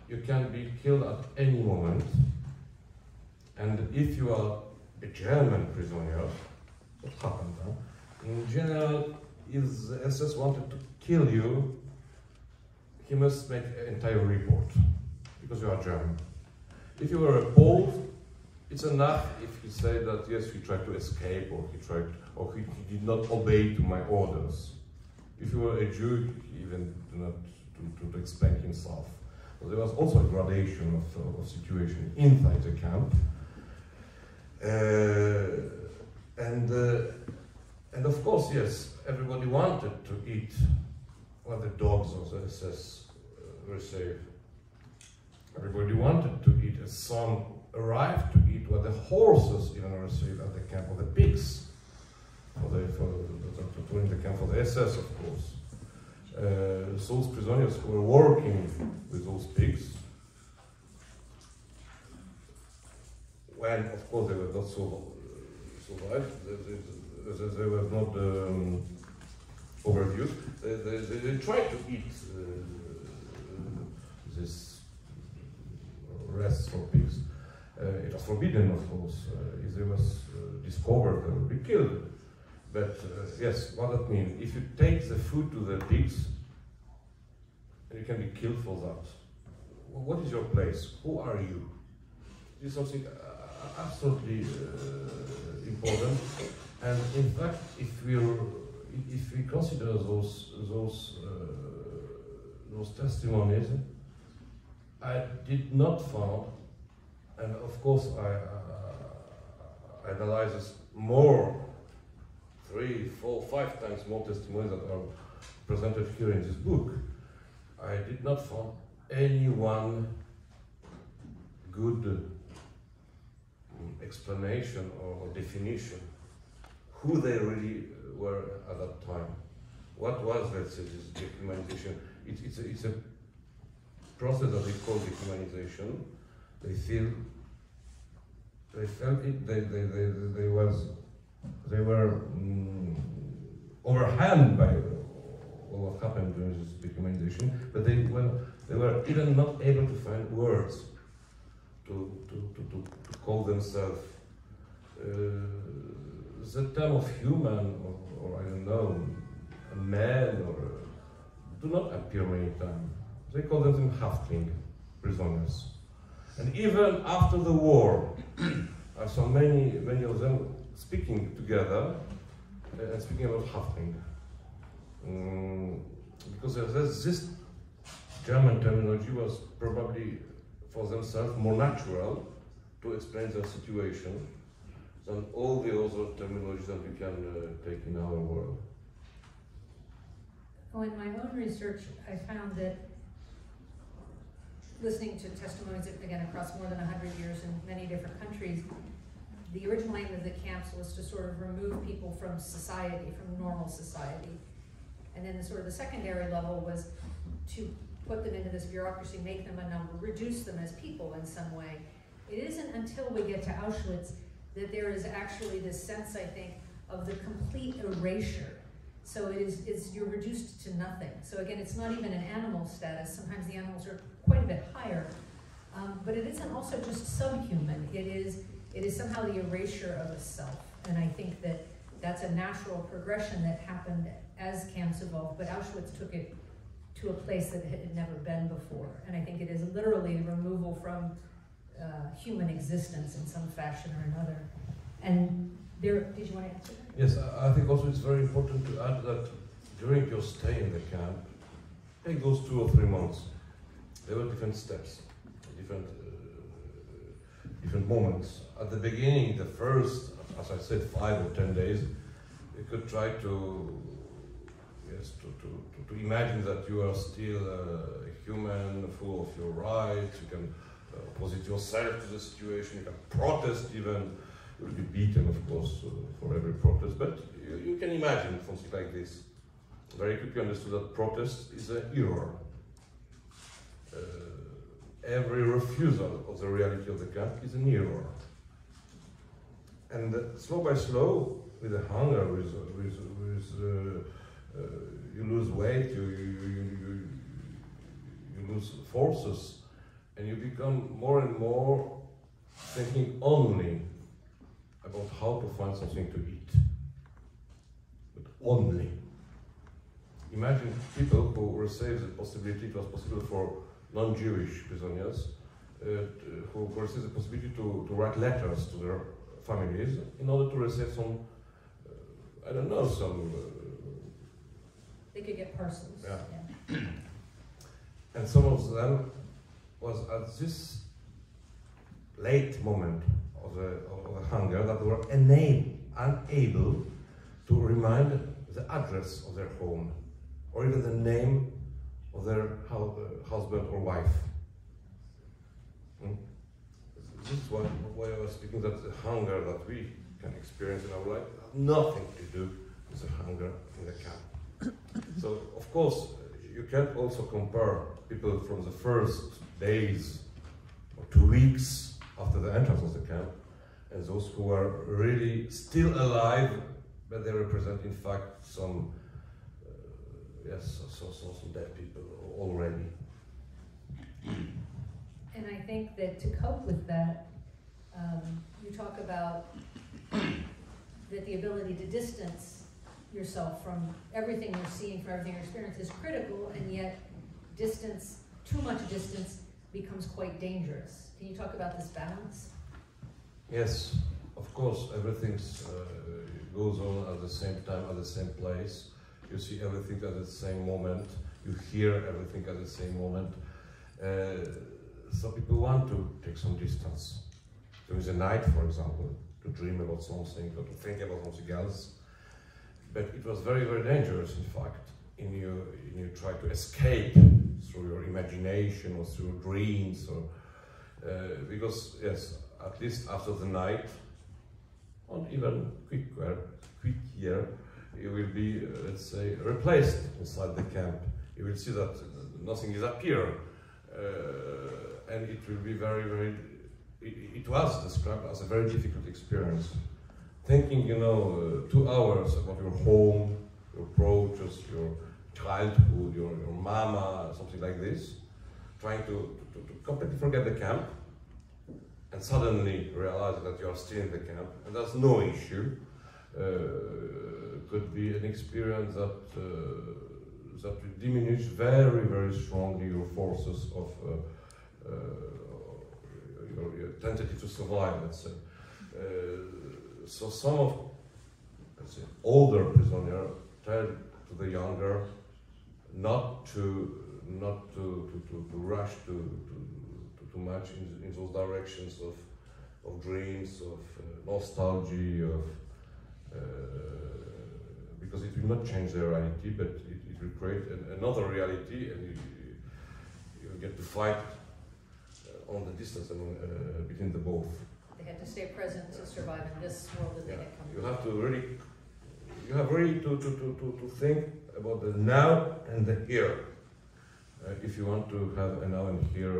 you can be killed at any moment. And if you are a German prisoner, what happened? Huh? In general, if the SS wanted to kill you, he must make an entire report, because you are German. If you were a Pole, it's enough if he said that yes, he tried to escape, or he did not obey to my orders. If you were a Jew, he even did not to explain himself. So there was also a gradation of situation inside the camp. And of course, yes, everybody wanted to eat what the dogs of the SS received. Everybody wanted to eat, as some arrived to eat what the horses even received at the camp, or the pigs, during the camp for the SS, of course. Those prisoners who were working with those pigs, when, of course, they were not survived, they were not overviewed. They tried to eat this rest for pigs. It was forbidden, of course. If they was discovered, they would be killed. But yes, what that means? If you take the food to the pigs, you can be killed for that. What is your place? Who are you? This is something absolutely important. And in fact, if we consider those testimonies, I did not find, and of course I analyzed more, 3, 4, 5 times more testimonies that are presented here in this book. I did not find any one good explanation or definition who they really were at that time. What was, let's say, this dehumanization? It's a process that they call dehumanization. They felt it. They were overwhelmed by what happened during this dehumanization, but they were even not able to find words to call themselves. The term of human, or I don't know, a man, or do not appear many times. They call them Haftling, prisoners. And even after the war, I saw many of them speaking together and speaking about Haftling. Because this German terminology was probably for themselves more natural to explain their situation than all the other terminologies that we can take in our world. Oh, in my own research, I found that listening to testimonies, again, across more than 100 years in many different countries, the original aim of the camps was to sort of remove people from society, from normal society. And then the secondary level was to put them into this bureaucracy, make them a number, reduce them as people in some way. It isn't until we get to Auschwitz that there is actually this sense, I think, of the complete erasure. So you're reduced to nothing. So again, it's not even an animal status. Sometimes the animals are quite a bit higher. But it isn't also just subhuman. It is somehow the erasure of a self. And I think that that's a natural progression that happened as camps evolved. But Auschwitz took it to a place that it had never been before. And I think it is literally the removal from human existence in some fashion or another. And did you want to answer that? Yes, I think also it's very important to add that during your stay in the camp, take those 2 or 3 months, there were different steps, different moments. At the beginning, the first, as I said, 5 or 10 days, you could try to imagine that you are still a human, full of your rights. You can oppose yourself to the situation. You can protest even. You will be beaten, of course, for every protest. But you can imagine something like this. Very quickly understood that protest is an error. Every refusal of the reality of the camp is an error. And slow by slow, with the hunger, you lose weight, you lose forces, and you become more and more thinking only about how to find something to eat. But only. Imagine people who received the possibility, it was possible for non-Jewish prisoners, who received the possibility to write letters to their families in order to receive some, I don't know, some... they could get parcels. Yeah. And some of them was at this late moment of the hunger that were unable to remind the address of their home, or even the name of their husband or wife. This is why I was speaking, that the hunger that we can experience in our life has nothing to do with the hunger in the camp. So, of course, you can't also compare people from the first days or 2 weeks after the entrance of the camp and those who are really still alive, but they represent, in fact, some some dead people already. And I think that to cope with that, you talk about that the ability to distance yourself from everything you're seeing, from everything you're experiencing is critical, and yet distance, too much distance, becomes quite dangerous. Can you talk about this balance? Yes, of course, everything goes on at the same time, at the same place. You see everything at the same moment. You hear everything at the same moment. Some people want to take some distance. During the night, for example, to dream about something or to think about something else. But it was very, very dangerous, in fact, in you try to escape through your imagination or through dreams, or because, yes, at least after the night, and even quicker, he will be, let's say, replaced inside the camp. You will see that nothing is appear, and it will be it was described as a very difficult experience. Thinking, 2 hours about your home, your approaches, your childhood, your mama, something like this, trying to completely forget the camp, and suddenly realize that you are still in the camp, and there's no issue. Could be an experience that will diminish very, very strongly your forces of your tentative to survive, let's say. So some of, let's say, older prisoners tell to the younger not to rush too much in those directions of dreams, of nostalgia, because it will not change their reality, but it will create another reality, and you get to fight on the distance between the both. They had to stay present to survive in this world that they had come to. You have really to think about the now and the here, if you want to have a now and here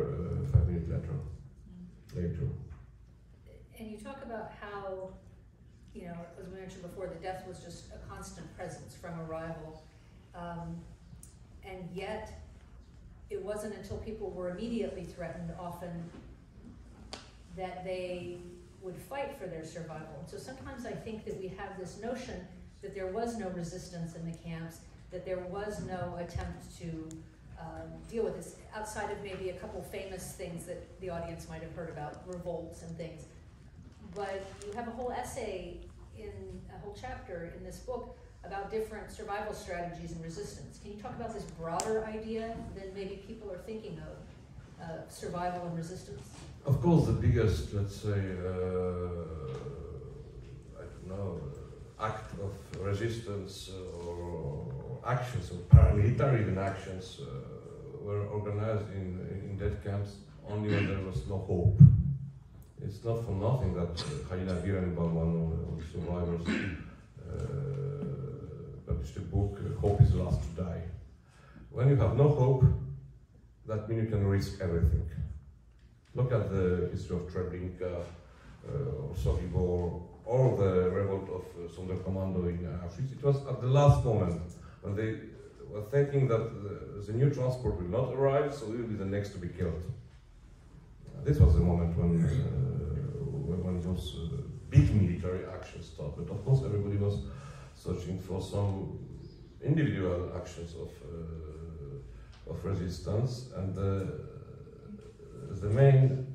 5 minutes later. And you talk about how, as we mentioned before, the death was just a constant presence from arrival, and yet it wasn't until people were immediately threatened often that they would fight for their survival. So sometimes I think that we have this notion that there was no resistance in the camps, that there was no attempt to deal with this, outside of maybe a couple famous things that the audience might have heard about, revolts and things. But you have a whole essay, a whole chapter in this book about different survival strategies and resistance. Can you talk about this broader idea than maybe people are thinking of, survival and resistance? Of course, the biggest, let's say, act of resistance or actions, or paramilitary even actions, were organized in death camps only when there was no hope. It's not for nothing that Halina Virenbaum, one of the survivors, published a book, Hope is the Last to Die. When you have no hope, that means you can risk everything. Look at the history of Treblinka, or Sobibor, or the revolt of Southern Commando in Auschwitz. It was at the last moment when they were thinking that the new transport will not arrive, so we will be the next to be killed. This was the moment when those big military actions started. Of course, everybody was searching for some individual actions of resistance, and the main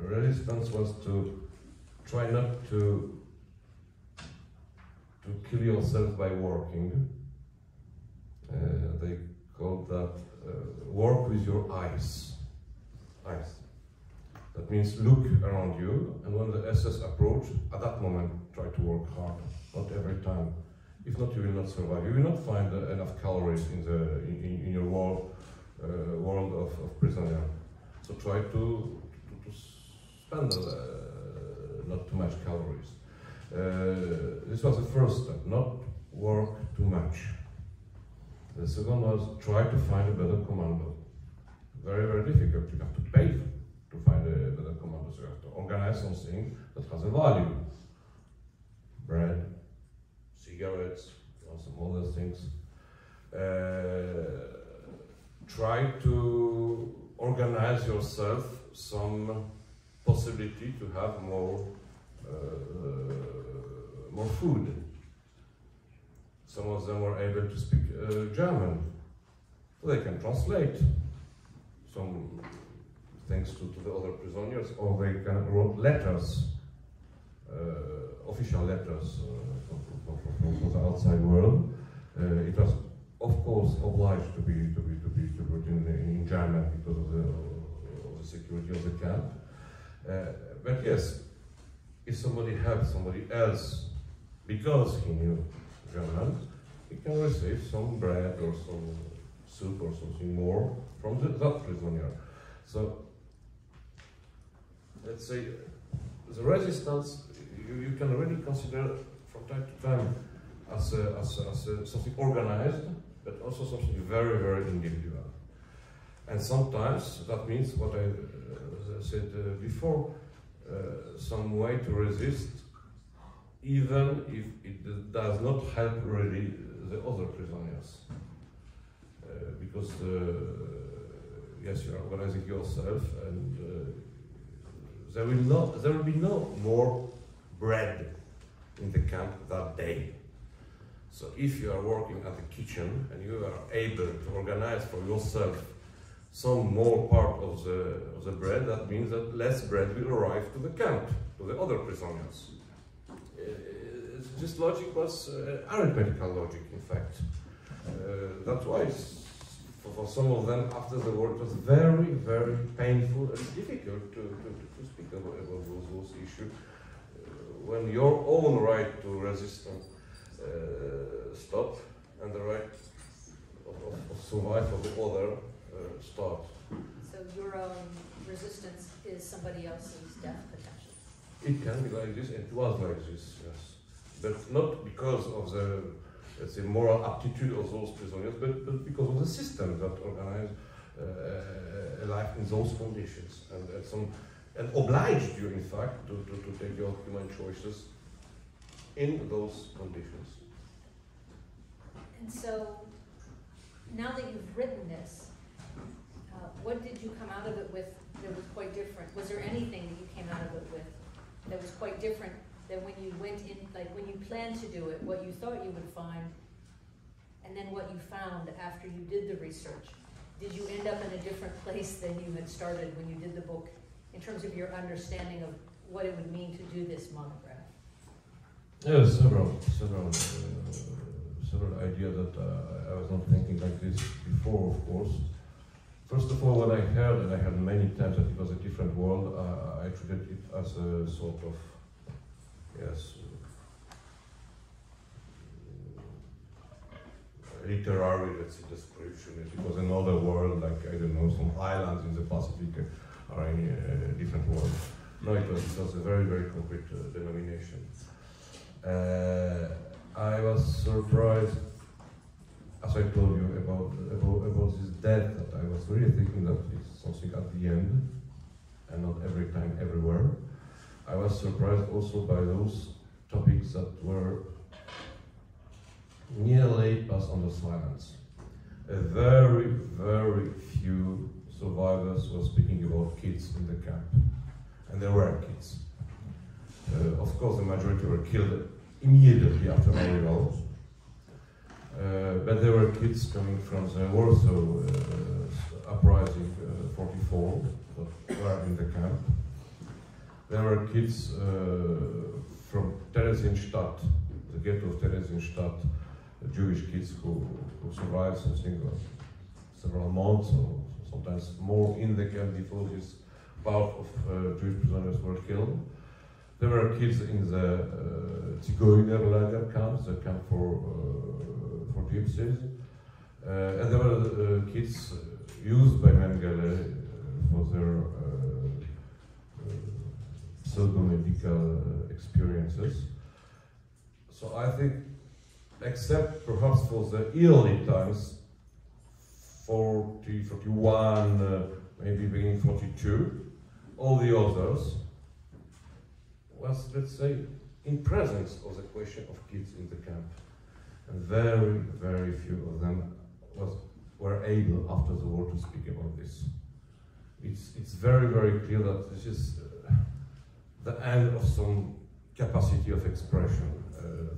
resistance was to try not to kill yourself by working. They called that work with your eyes. That means look around you, and when the SS approach, at that moment try to work hard, not every time. If not, you will not survive. You will not find enough calories in your world of prisoner. So try to spend not too much calories. This was the first step, not work too much. The second was try to find a better commando. Very, very difficult. You have to pay to find a better commando. So you have to organize something that has a value. Bread, cigarettes, some other things. Try to organize yourself some possibility to have more food. Some of them were able to speak German, so they can translate some things to the other prisoners, or they can write letters, official letters for the outside world. It was, of course, obliged to be written in German because of the security of the camp. But yes, if somebody helped somebody else because he knew German, he can receive some bread or some soup or something more from that prisoner. So let's say the resistance, you can really consider from time to time as something organized, but also something very, very individual. And sometimes that means what I said before, some way to resist, even if it does not help really the other prisoners. Because yes, you are organizing yourself, and there will be no more bread in the camp that day. So if you are working at the kitchen and you are able to organize for yourself some more part of the bread, that means that less bread will arrive to the camp, to the other prisoners. This logic was arithmetical logic, in fact. That's why for some of them after the war it was very, very painful and difficult to speak about those issues. When your own right to resistance stop and the right of survival of the other start. So your own resistance is somebody else's death potential? It can be like this, and it was like this, yes. But not because of the, let's say, moral aptitude of those prisoners, but because of the system that organized a life in those conditions and obliged you, in fact, to take your human choices in those conditions. And so, now that you've written this, what did you come out of it with that was quite different? Was there anything that you came out of it with that was quite different than when you went in, like when you planned to do it, what you thought you would find, and then what you found after you did the research? Did you end up in a different place than you had started when you did the book, in terms of your understanding of what it would mean to do this monograph? Yes, several ideas that I was not thinking like this before, of course. First of all, when I heard, and I heard many times that it was a different world, I treated it as a sort of, yes, literary, let's say, description. It was another world, like, I don't know, some islands in the Pacific are in a different world. No, it was a very, very concrete denomination. I was surprised, as I told you, about this death, that I was really thinking that it's something at the end, and not every time, everywhere. I was surprised also by those topics that were nearly passed under silence. A very, very few survivors were speaking about kids in the camp, and there were kids. Of course, the majority were killed immediately after arrival, but there were kids coming from the Warsaw uprising 44 that were in the camp. There were kids from Theresienstadt, the ghetto of Theresienstadt, Jewish kids who survived something like several months or sometimes more in the camp before this part of Jewish prisoners were killed. There were kids in the Zigeunerlager camps, the camp for gypsies, and there were kids used by Mengele for their pseudo-medical experiences. So I think, except perhaps for the early times, 40, 41, maybe beginning 42, all the others was, let's say, in presence of the question of kids in the camp. And very, very few of them were able, after the war, to speak about this. It's very, very clear that this is the end of some capacity of expression,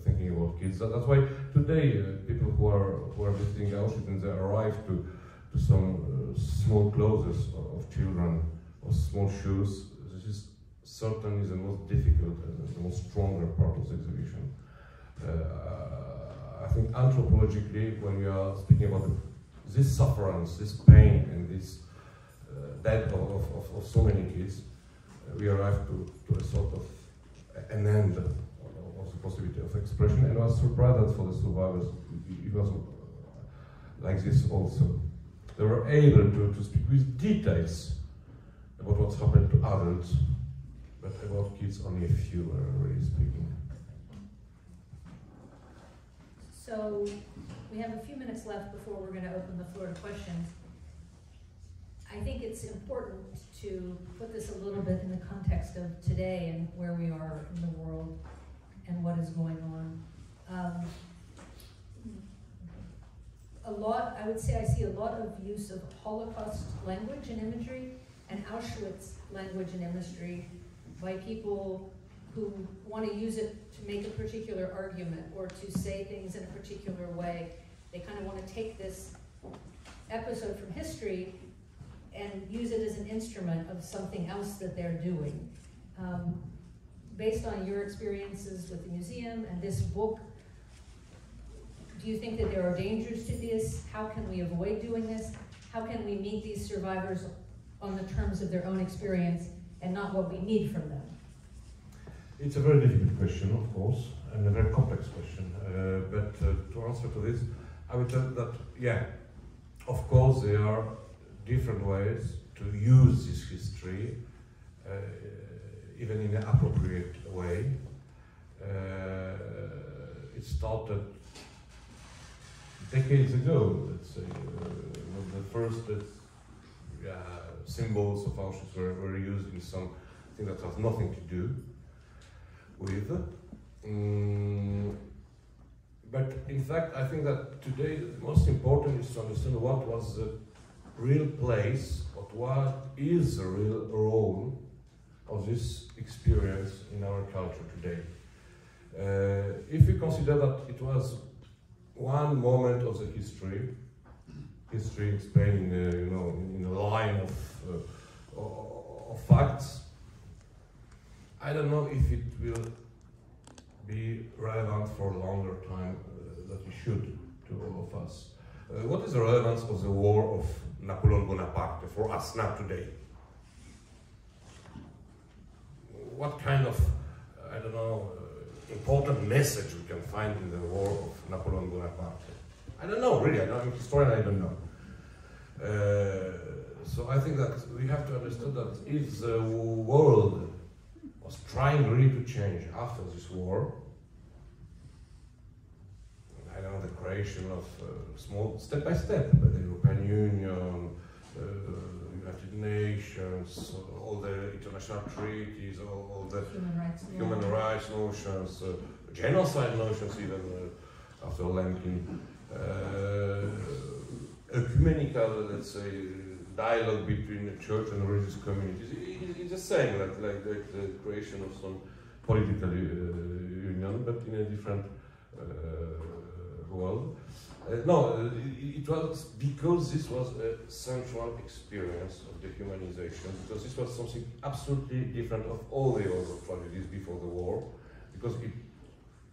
thinking about kids. That's why today people who are visiting Auschwitz, and they arrive to some small clothes of children or small shoes, this is certainly the most difficult and the most stronger part of the exhibition. I think anthropologically, when we are speaking about this sufferance, this pain, and this death of so many kids, we arrive to a sort of an end of the possibility of expression. And I was surprised that for the survivors, it was like this also. They were able to speak with details about what's happened to adults, but about kids only a few are really speaking. So we have a few minutes left before we're going to open the floor to questions. I think it's important to put this a little bit in the context of today and where we are in the world and what is going on. I would say I see a lot of use of Holocaust language and imagery and Auschwitz language and imagery by people who want to use it to make a particular argument or to say things in a particular way. They kind of want to take this episode from history and use it as an instrument of something else that they're doing. Based on your experiences with the museum and this book, do you think that there are dangers to this? How can we avoid doing this? How can we meet these survivors on the terms of their own experience and not what we need from them? It's a very difficult question, of course, and a very complex question. But to answer to this, I would tell that, yeah, of course there are different ways to use this history, even in an appropriate way. It started decades ago, let's say, when the first symbols of Auschwitz were used in something that has nothing to do with. But in fact, I think that today the most important is to understand what was the real place, but what is the real role of this experience in our culture today. If we consider that it was one moment of the history explained in a line of facts, I don't know if it will be relevant for a longer time that it should to all of us. What is the relevance of the war of Napoleon Bonaparte for us now today? What kind of, I don't know, important message we can find in the war of Napoleon Bonaparte? I don't know, really, I'm a historian, I don't know. So I think that we have to understand that if the world was trying really to change after this war, I don't know, the creation of small, step by step, by the European Union, United Nations, all the international treaties, all the human rights notions, genocide notions even after Lemkin, ecumenical, let's say, dialogue between the church and religious communities. It's the same, like the creation of some political union, but in a different world. No, it was because this was a central experience of dehumanization, because this was something absolutely different of all the other tragedies before the war, because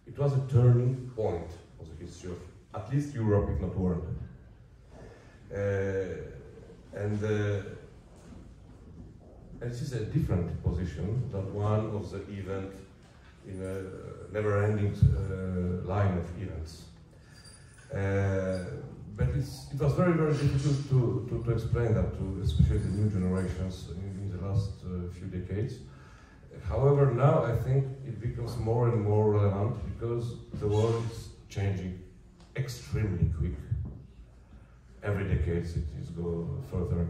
it was a turning point of the history of at least Europe, if not world. And this is a different position than one of the event in a never-ending line of events. But it was very, very difficult to explain that to especially the new generations in the last few decades. However, now I think it becomes more and more relevant because the world is changing extremely quick. Every decade it is go further.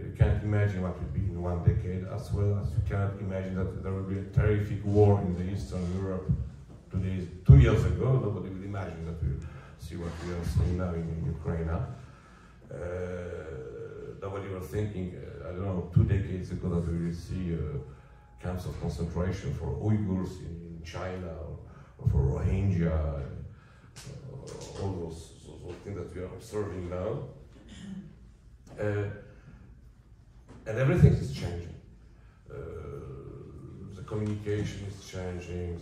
You can't imagine what will be in one decade, as well as you cannot imagine that there will be a terrific war in the Eastern Europe 2 years ago. Nobody will imagine that we'll see what we are seeing now in Ukraine. Nobody was thinking, I don't know, 2 decades ago that we will see camps of concentration for Uyghurs in China or for Rohingya, all those things that we are observing now. And everything is changing. The communication is changing,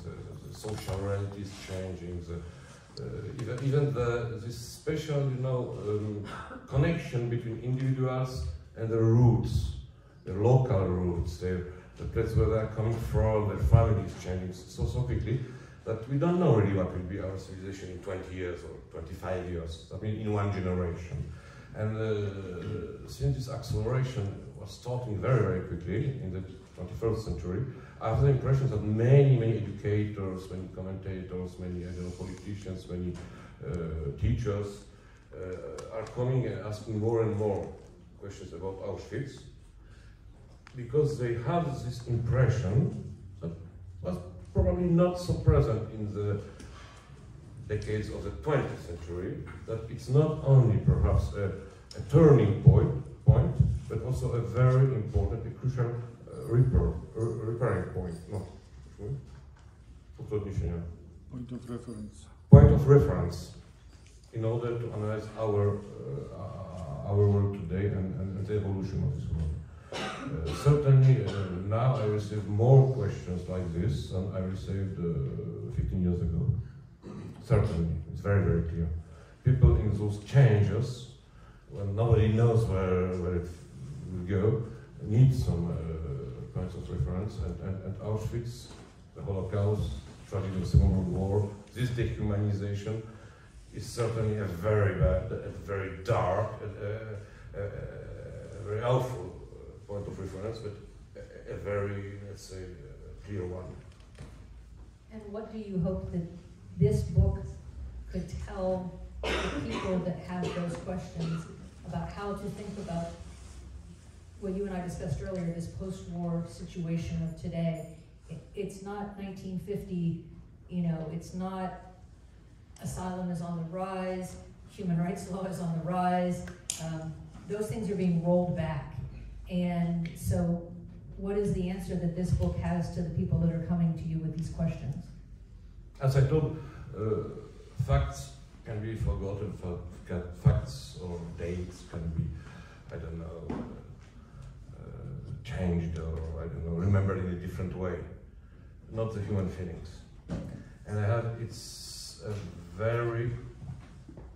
the social reality is changing, even this special, connection between individuals and their roots, their local roots, the place where they're coming from, their family is changing so quickly that we don't know really what will be our civilization in 20 years or 25 years, I mean in one generation. And since this acceleration was starting very, very quickly in the 21st century, I have the impression that many educators, many commentators, many politicians, many teachers are coming and asking more and more questions about Auschwitz, because they have this impression that was probably not so present in the decades of the 20th century, that it's not only perhaps a turning point, but also a very important, a crucial repairing point. No. Point of reference. Point of reference in order to analyze our world today and the evolution of this world. Certainly, now I receive more questions like this than I received 15 years ago. Certainly, it's very, very clear. People in those changes, when nobody knows where it will go, need some points of reference, and Auschwitz, the Holocaust, tragedy of the Second World War, this dehumanization is certainly a very bad, a very dark, a very awful point of reference, but a very, let's say, clear one. And what do you hope that this book could tell the people that have those questions about how to think about what you and I discussed earlier, this post-war situation of today? It's not 1950, you know, it's not asylum is on the rise, human rights law is on the rise. Those things are being rolled back. And so what is the answer that this book has to the people that are coming to you with these questions? As I told, facts can be forgotten, facts or dates can be, I don't know, changed or, I don't know, remembered in a different way. Not the human feelings. And it's a very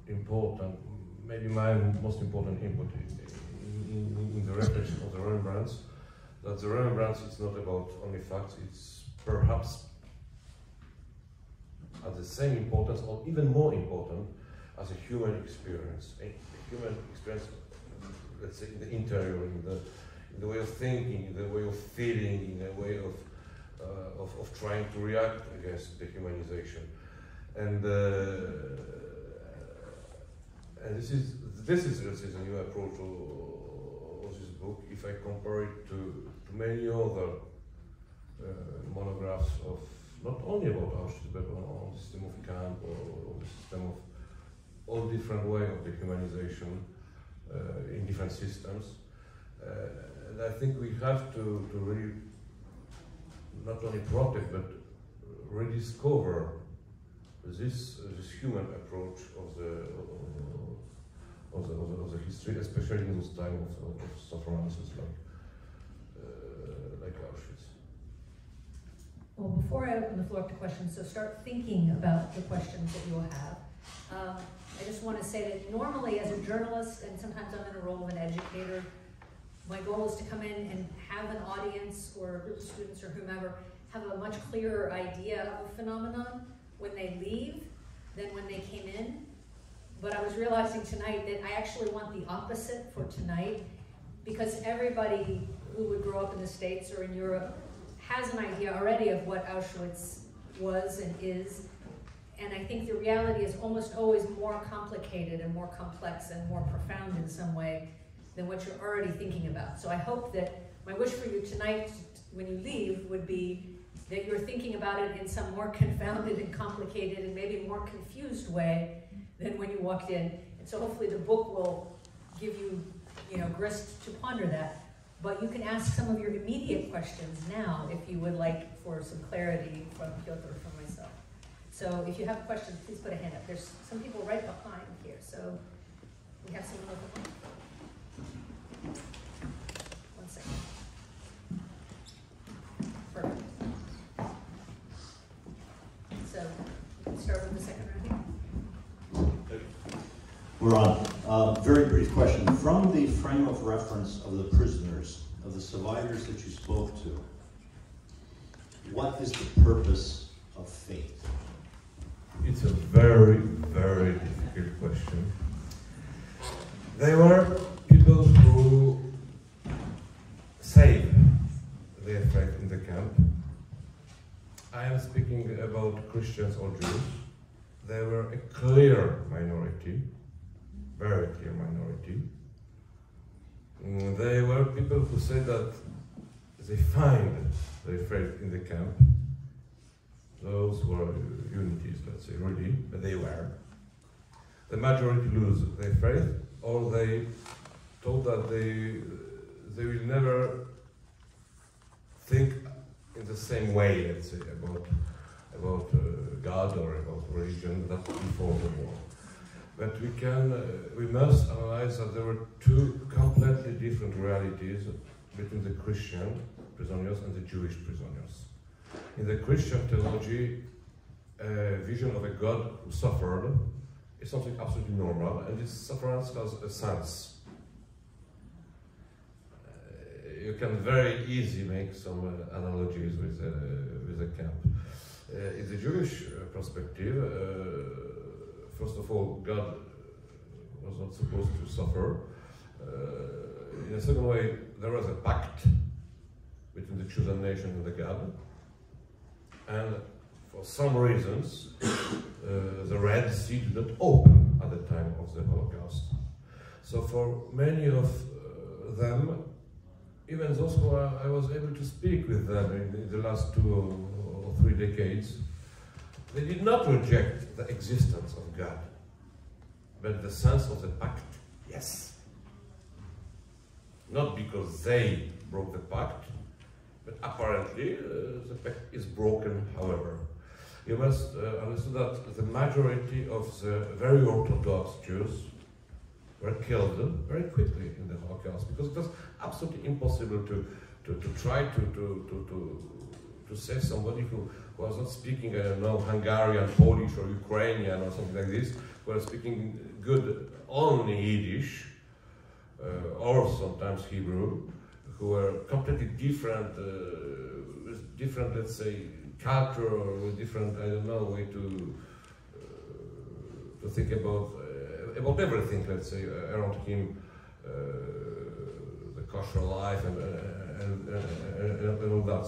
important, maybe my most important input in the reflection of the Rembrandts, that the Rembrandts is not about only facts, it's perhaps at the same importance or even more important as a human experience. A human experience, let's say, in the interior, in the way of thinking, in the way of feeling, in the way of trying to react against dehumanization. And this is a new approach of this book. If I compare it to many other monographs of not only about Auschwitz, but on the system of camp or the system of all different way of dehumanization in different systems. And I think we have to really not only protect but rediscover this human approach of the history, especially in those times of sufferances like Auschwitz. Well, before I open the floor up to questions, so start thinking about the questions that you'll have. I just want to say that normally as a journalist, and sometimes I'm in a role of an educator, my goal is to come in and have an audience or a group of students or whomever have a much clearer idea of a phenomenon when they leave than when they came in. But I was realizing tonight that I actually want the opposite for tonight, because everybody who would grow up in the States or in Europe has an idea already of what Auschwitz was and is. And I think the reality is almost always more complicated and more complex and more profound in some way than what you're already thinking about. So I hope that my wish for you tonight when you leave would be that you're thinking about it in some more confounded and complicated and maybe more confused way than when you walked in. And so hopefully the book will give you, grist to ponder that. But you can ask some of your immediate questions now if you would like for some clarity from Piotr or from myself. So if you have questions, please put a hand up. There's some people right behind here. So we have someone over there. 1 second. Perfect. So we can start with the second round here. We're on. Very brief question. From the frame of reference of the prisoners, of the survivors that you spoke to, what is the purpose of faith? It's a very, very difficult question. They were people who saved their about Christians or Jews. They were a clear minority, very clear minority. They were people who said that they find their faith in the camp. Those were unities, let's say, really, but they were. The majority lose their faith, or they thought that they will never think in the same way, let's say, about God or about religion that before the war. But we must analyze that there were two completely different realities between the Christian prisoners and the Jewish prisoners. In the Christian theology, a vision of a God who suffered is something absolutely normal, and this sufferance has a sense. You can very easily make some analogies with the camp. In the Jewish perspective, first of all, God was not supposed to suffer. In a second way, there was a pact between the chosen nation and the God. And for some reasons, the Red Sea did not open at the time of the Holocaust. So for many of them, even those who I was able to speak with them in the last 2 or 3 decades, they did not reject the existence of God, but the sense of the pact, yes. Not because they broke the pact, but apparently the pact is broken, however. You must understand that the majority of the very Orthodox Jews were killed very quickly in the Holocaust, because it was absolutely impossible to try to save somebody who was not speaking, I don't know, Hungarian, Polish, or Ukrainian, or something like this, who was speaking good only Yiddish, or sometimes Hebrew, who were completely different, with different, let's say, culture, or with different, I don't know, way to think about everything, let's say, around him, the kosher life and all that.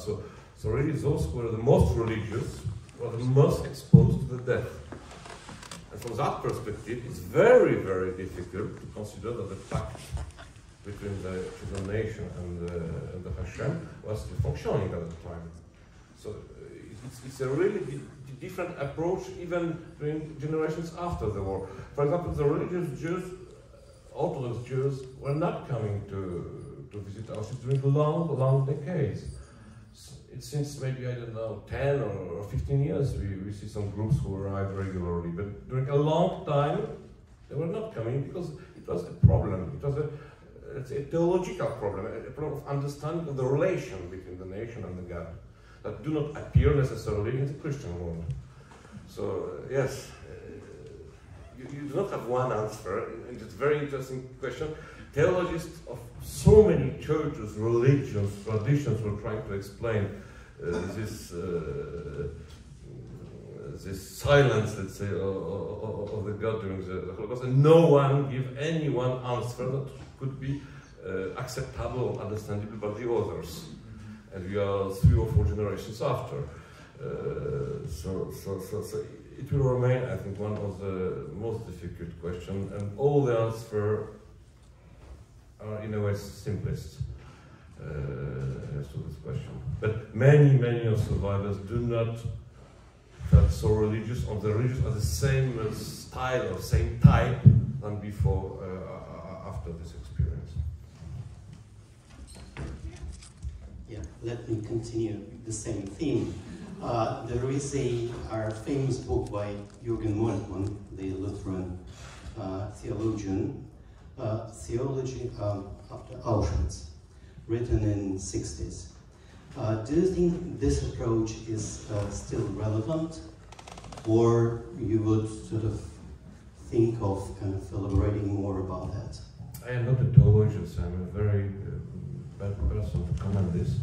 So really, those who were the most religious were the most exposed to the death. And from that perspective, it's very, very difficult to consider that the pact between the chosen nation and the Hashem was still functioning at the time. So it's a really different approach even during generations after the war. For example, the religious Jews, Orthodox Jews, were not coming to visit Auschwitz during long decades. Since maybe, I don't know, 10 or 15 years, we see some groups who arrive regularly. But during a long time, they were not coming because it was a problem. It was a theological problem, a problem of understanding of the relation between the nation and the God that do not appear necessarily in the Christian world. So, yes, you do not have one answer, and it's a very interesting question. Theologists of so many churches, religions, traditions were trying to explain this silence, let's say, of the God during the Holocaust, and no one gave any one answer that could be acceptable or understandable by the others. And we are 3 or 4 generations after. So it will remain, I think, one of the most difficult questions, and all the answers are in a way simplest as to this question. But many of survivors do not feel so religious, or the religious are the same style or same type than before, after this experience. Yeah, let me continue the same theme. There is our famous book by Jürgen Moltmann, the Lutheran theologian, Theology After Auschwitz, written in the 60s. Do you think this approach is still relevant, or you would sort of think of kind of elaborating more about that? I am not a theologian, so I'm a very bad person to comment this.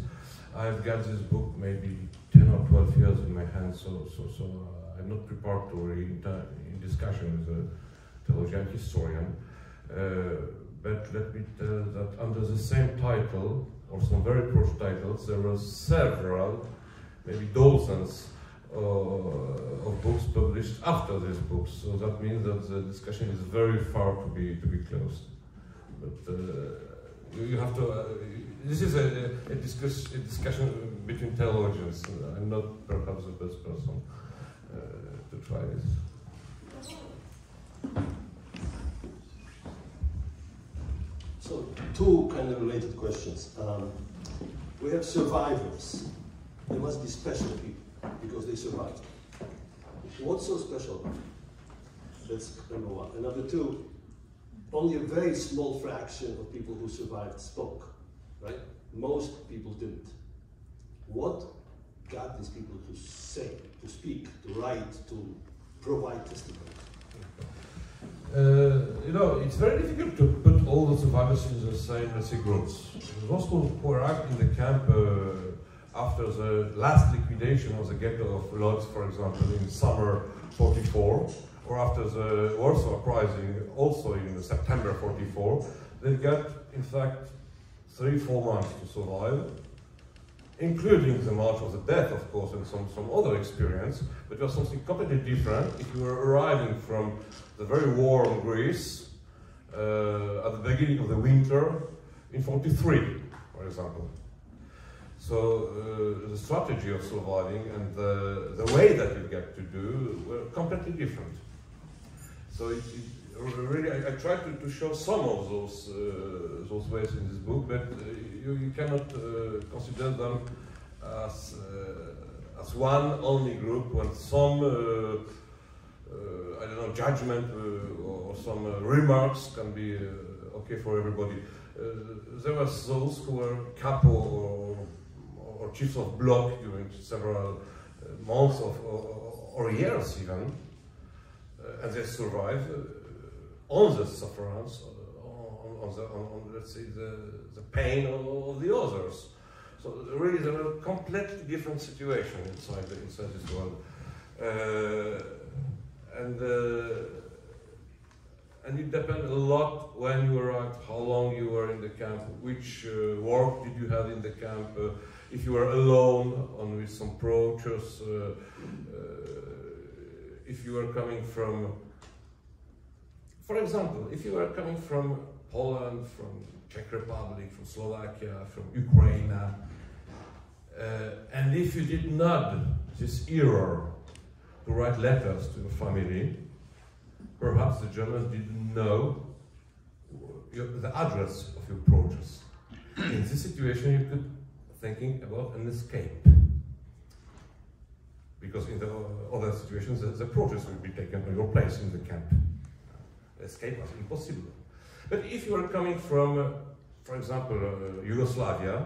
I've got this book maybe 10 or 12 years in my hands, so I'm not prepared to read in discussion with a theologian historian. But let me tell that under the same title, or some very close titles, there were several, maybe dozens of books published after these books. So that means that the discussion is very far to be closed. But you have to. This is a discussion between theologians. I'm not perhaps the best person to try this. So, two kind of related questions. We have survivors. They must be special people because they survived. What's so special about them? That's number one. And number two, only a very small fraction of people who survived spoke, right? Most people didn't. What got these people to say, to speak, to write, to provide testimony? You know, it's very difficult to put all the survivors in the same, let's say, groups. Those who arrived in the camp after the last liquidation of the ghetto of Lodz, for example, in summer 44, or after the Warsaw Uprising, also in September 44, they got, in fact, 3-4 months to survive, including the march of the death, of course, and some other experience, but it was something completely different if you were arriving from the very warm Greece at the beginning of the winter in 43, for example. So the strategy of surviving and the way that you get to do were completely different. So really, I tried to show some of those ways in this book, but you cannot consider them as one only group when some I don't know, judgment or some remarks can be okay for everybody. There were those who were capo or chiefs of block during several months or years even, and they survived on the sufferance, on let's say the pain of the others. So really, there were completely different situations inside this world, and it depends a lot when you arrived, how long you were in the camp, which work did you have in the camp, if you were alone on with some approaches, if you were coming from, for example, if you were coming from Poland, from Czech Republic, from Slovakia, from Ukraine, and if you did not this era to write letters to your family, perhaps the Germans didn't know the address of your approaches. In this situation, you could thinking about an escape, because in the other situations, the approaches will be taken on your place in the camp. Escape was impossible. But if you are coming from, for example, Yugoslavia,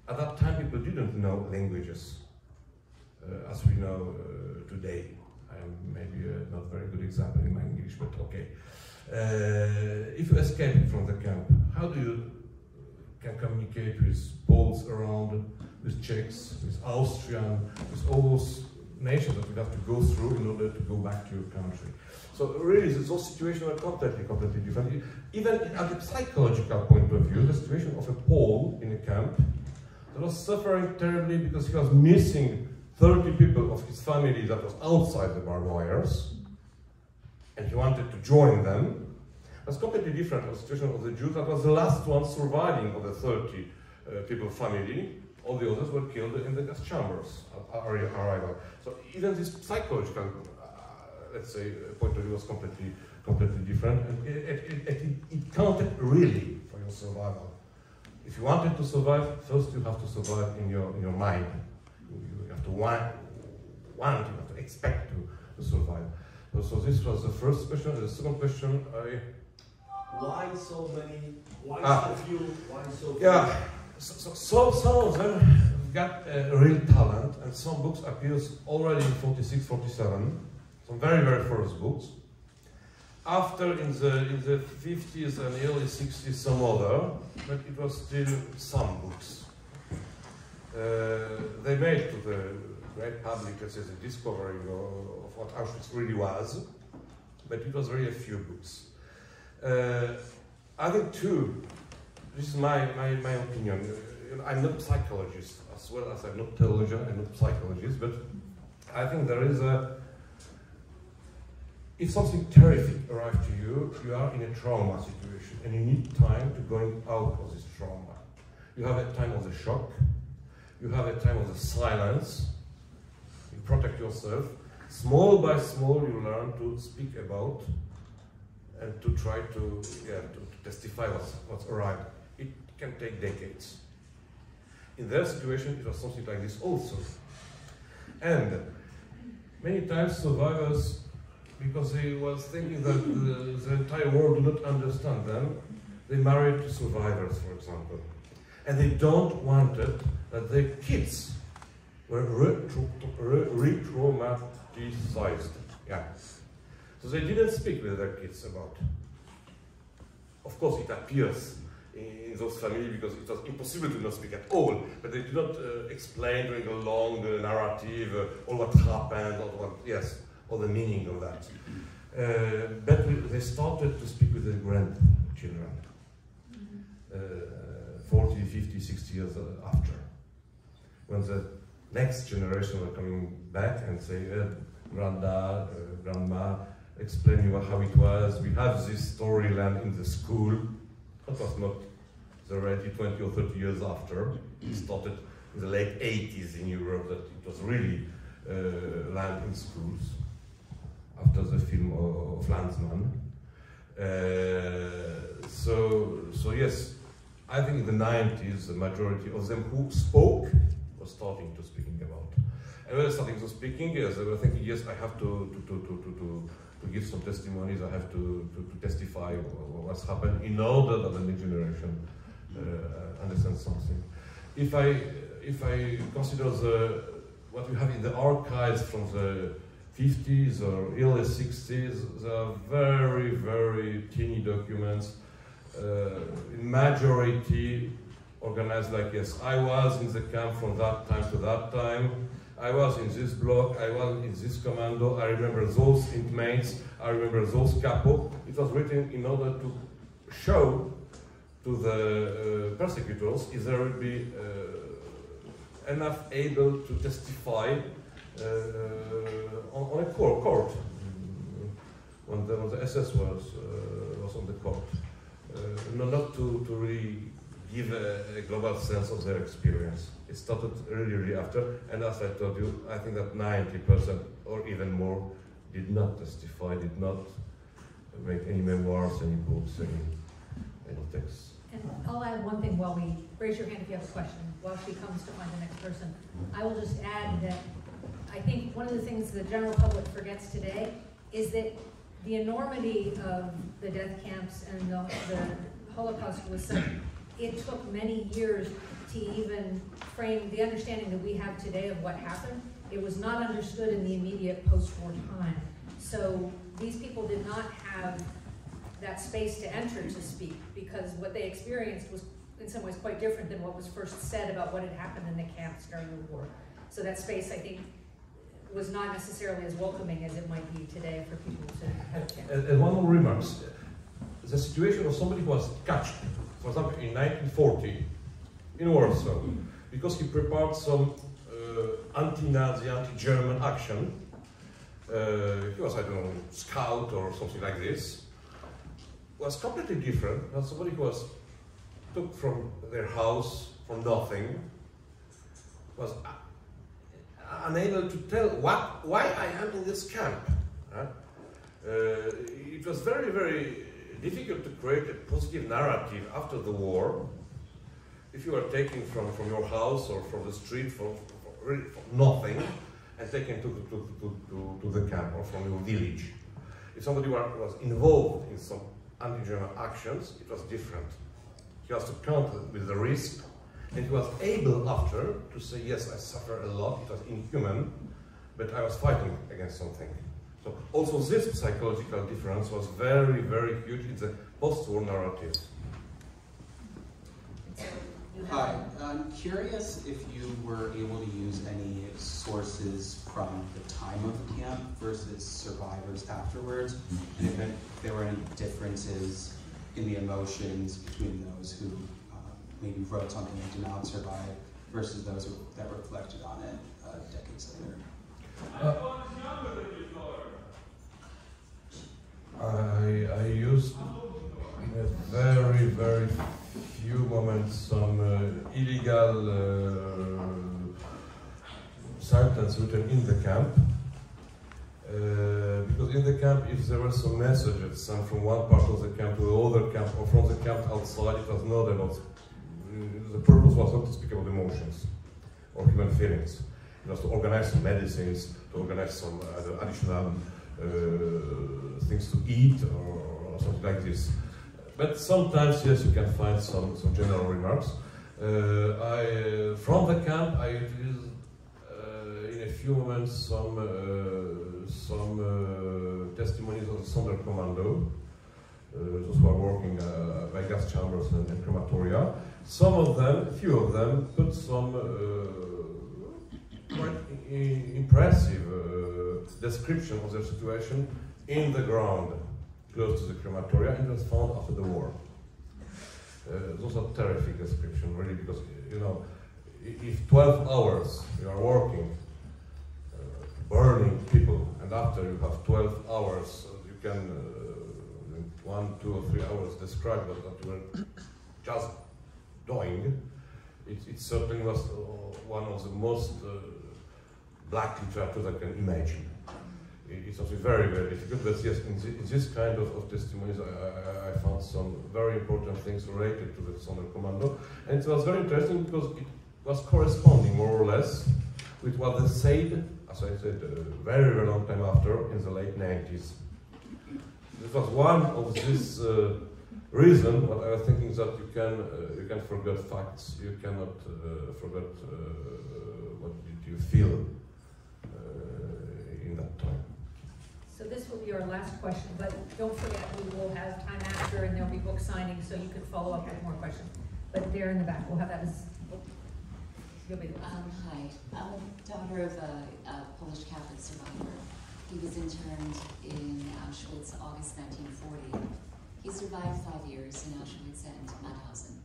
at that time people didn't know languages as we know today. I am maybe not a very good example in my English, but okay. If you escape from the camp, how do you can communicate with Poles around, with Czechs, with Austrian, with all those nations that you have to go through in order to go back to your country? So really, those situations are completely different. Even at the psychological point of view, the situation of a Pole in a camp that was suffering terribly because he was missing 30 people of his family that was outside the barbed wires, and he wanted to join them. That's completely different from the situation of the Jews that was the last one surviving of the 30 people family. All the others were killed in the gas chambers at arrival. So even this psychological, let's say, point of view was completely different, and it counted really for your survival. If you wanted to survive, first you have to survive in your mind. You have to want, you have to expect to survive. So this was the first question. The second question, why so many? Why so few? Why so few? Yeah, so some of them got real talent, and some books appears already in 46, 47. Some very first books. After in the 50s and early 60s, some other, but it was still some books. They made to the great public, let's say, the discovery of what Auschwitz really was, but it was very few books. I think too, this is my opinion. I'm not a psychologist, as well as I'm not theologian, I'm not a psychologist, but I think there is a, if something terrific arrives to you, you are in a trauma situation and you need time to going out of this trauma. You have a time of the shock, you have a time of the silence, you protect yourself. Small by small you learn to speak about and to try to testify what's arrived. It can take decades. In their situation it was something like this also. And many times survivors, because they was thinking that the entire world do not understand them, they married to survivors, for example. And they don't want it that their kids were re-traumatized. Yeah. So they didn't speak with their kids about. Of course, it appears in those families because it was impossible to not speak at all, but they did not explain during a long narrative all what happened, all the meaning of that. But they started to speak with their grandchildren 40, 50, 60 years after. When the next generation were coming back and say, Granddad, Grandma, explain you how it was. We have this storyline in the school. That was not the reality 20 or 30 years after. It started in the late 80s in Europe, that it was really learned in schools after the film of Landsman. So yes, I think in the 90s, the majority of them who spoke were starting to speaking about. And when they were starting to speaking, yes, they were thinking, yes, I have to give some testimonies, I have to testify what's happened in order that the next generation understands something. If I consider what we have in the archives from the 50s or early 60s, there are very, very teeny documents, in majority organized like, yes, I was in the camp from that time to that time, I was in this block, I was in this commando, I remember those inmates, I remember those capo. It was written in order to show to the persecutors if there would be enough able to testify on a court when the SS was on the court. Not to really give a global sense of their experience. It started really after, and as I told you, I think that 90% or even more did not testify, did not make any memoirs, any books, any texts. And I'll add one thing while we, raise your hand if you have a question, while she comes to find the next person. I will just add that I think one of the things the general public forgets today is that the enormity of the death camps and the Holocaust was such, it took many years to even frame the understanding that we have today of what happened. It was not understood in the immediate post-war time. So these people did not have that space to enter to speak because what they experienced was in some ways quite different than what was first said about what had happened in the camps during the war. So that space, I think, was not necessarily as welcoming as it might be today for people to have a chance. And one more remark. The situation of somebody who was catched, for example, in 1940 in Warsaw, because he prepared some anti-Nazi, anti-German action. He was, I don't know, scout or something like this. Was completely different than somebody who was took from their house for nothing, was unable to tell why I am in this camp. It was very, very difficult to create a positive narrative after the war if you are taken from your house or from the street for nothing and taken to the camp or from your village. If somebody was involved in some anti-German actions, it was different. He has to count with the risk, and he was able after to say, yes, I suffered a lot, it was inhuman, but I was fighting against something. So also this psychological difference was very, very huge in the post-war narrative. Hi, I'm curious if you were able to use any sources from the time of the camp versus survivors afterwards, and if there were any differences in the emotions between those who maybe wrote something and did not survive versus those that reflected on it decades later. I used in a very, very few moments some illegal sentence written in the camp. Because in the camp, if there were some messages sent from one part of the camp to the other camp, or from the camp outside, it was not about, the purpose was not to speak about emotions or human feelings. It was to organize some medicines, to organize some additional things to eat or something like this. But sometimes, yes, you can find some general remarks. From the camp, I used in a few moments some testimonies of the Southern Commando, those who are working by gas chambers and crematoria. Some of them, a few of them, put some quite impressive description of their situation in the ground, close to the crematoria, and it was found after the war. Those are terrific descriptions, really, because, you know, if 12 hours you are working, burning people, and after you have 12 hours, you can, in 1, 2, or 3 hours, describe what you were just doing. It certainly was one of the most black literature I can imagine. It's also very, very difficult, but yes, in this kind of testimonies, I found some very important things related to the Southern Commando, and it was very interesting because it was corresponding more or less with what they said, as I said, very, very long time after, in the late 90s. It was one of this reason, what I was thinking, that you can forget facts, you cannot forget what you feel in that time. So this will be our last question, but don't forget we will have time after and there'll be book signing, so you can follow up with more questions. But there in the back, we'll have that as, you'll be the last. Hi, I'm a daughter of a Polish Catholic survivor. He was interned in Auschwitz, August 1940. He survived 5 years in Auschwitz and Mauthausen.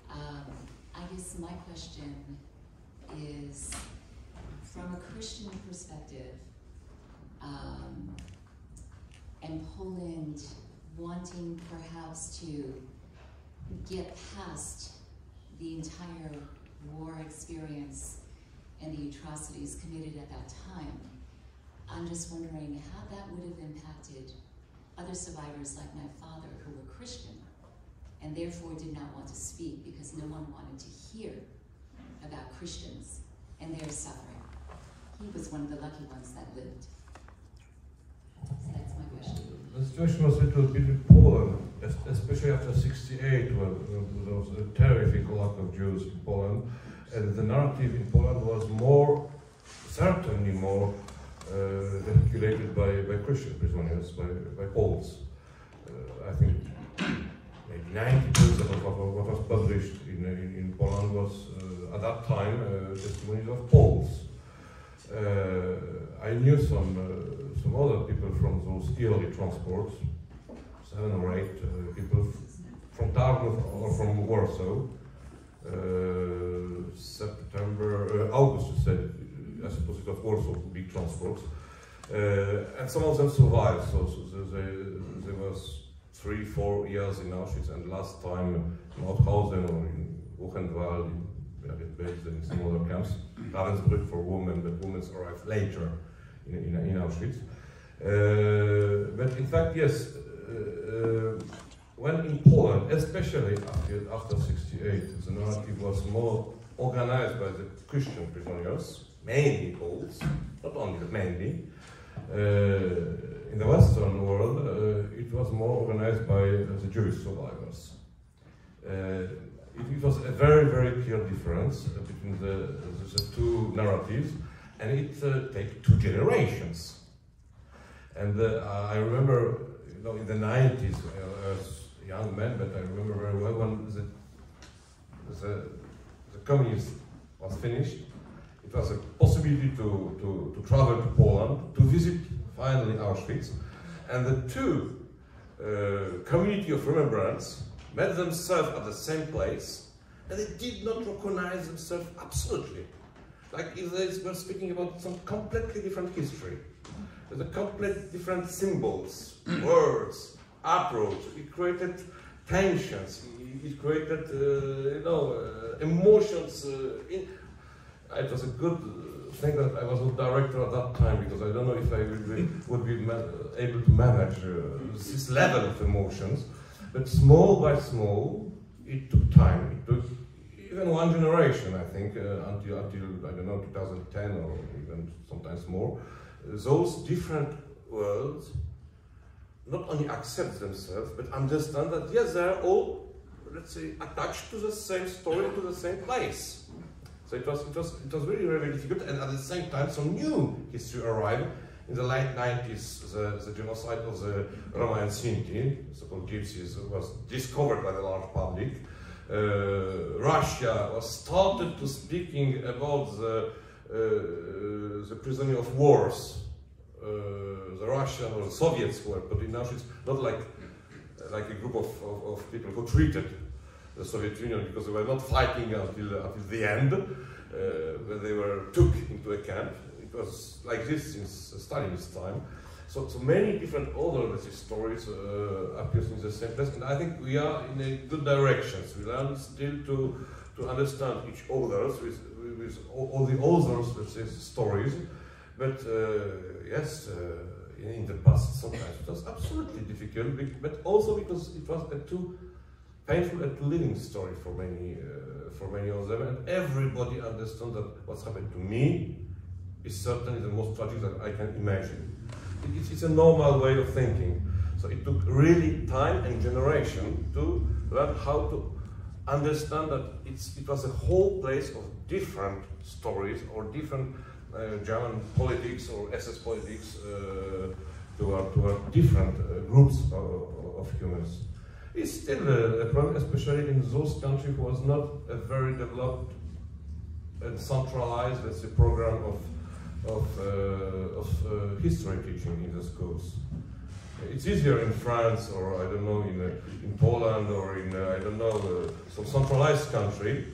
I guess my question is, from a Christian perspective, and Poland wanting perhaps to get past the entire war experience and the atrocities committed at that time, I'm just wondering how that would have impacted other survivors like my father who were Christian and therefore did not want to speak because no one wanted to hear about Christians and their suffering. He was one of the lucky ones that lived. So that's my question. The situation was a little bit in Poland, especially after *68, when there was a terrific lack of Jews in Poland, and the narrative in Poland was certainly more vehiculated by Christian prisoners, by Poles. I think maybe 90% of what was published in Poland was, at that time, testimonies of Poles. I knew some other people from those early transports, 7 or 8 people from Tarnów or from Warsaw. August, you said, I suppose it was Warsaw, big transports. And some of them survived, so there was 3-4 years in Auschwitz, and last time in Mauthausen or in Buchenwald, based in some other camps, Ravensbrück for women, but women arrived later in Auschwitz. But in fact, yes, when in Poland, especially after '68, the narrative was more organized by the Christian prisoners, mainly Poles, not only, but mainly. In the Western world, it was more organized by the Jewish survivors. It was a very, very clear difference between the two narratives, and it takes 2 generations. And I remember, you know, in the 90s, I was a young man, but I remember very well when the communism was finished. It was a possibility to travel to Poland, to visit finally Auschwitz, and the two community of remembrance met themselves at the same place, and they did not recognize themselves absolutely. like if we're speaking about some completely different history. There's a completely different symbols, words, approach. It created tensions. It created, emotions. It was a good thing that I was a director at that time, because I don't know if I would be able to manage this level of emotions. But small by small, it took time. It took even one generation, I think, until I don't know, 2010 or even sometimes more. Those different worlds not only accept themselves, but understand that yes, they're all, let's say, attached to the same story, to the same place. So it was really, really difficult, and at the same time, some new history arrived. In the late 90s, the genocide of the Roma and Sinti, so-called Gypsies, was discovered by the large public. Russia was started to speaking about the prisoner of wars, the Russian or the Soviets who were put in Auschwitz, not like a group of people who treated the Soviet Union because they were not fighting until the end, when they were took into a camp. It was like this since Stalin's time. So many different other stories appear in the same place, and I think we are in a good direction. We learn still to understand each other with all the others, let's say, stories. But yes, in the past sometimes it was absolutely difficult, but also because it was a too painful and too living story for many of them, and everybody understands that what's happened to me is certainly the most tragic that I can imagine. It's a normal way of thinking. So it took really time and generation to learn how to understand that it was a whole place of different stories or different German politics or SS politics toward different groups of humans. It's still a problem, especially in those countries who was not a very developed and centralized, let's say, program of history teaching in the schools. It's easier in France, or I don't know, in Poland, or in I don't know, some centralized country.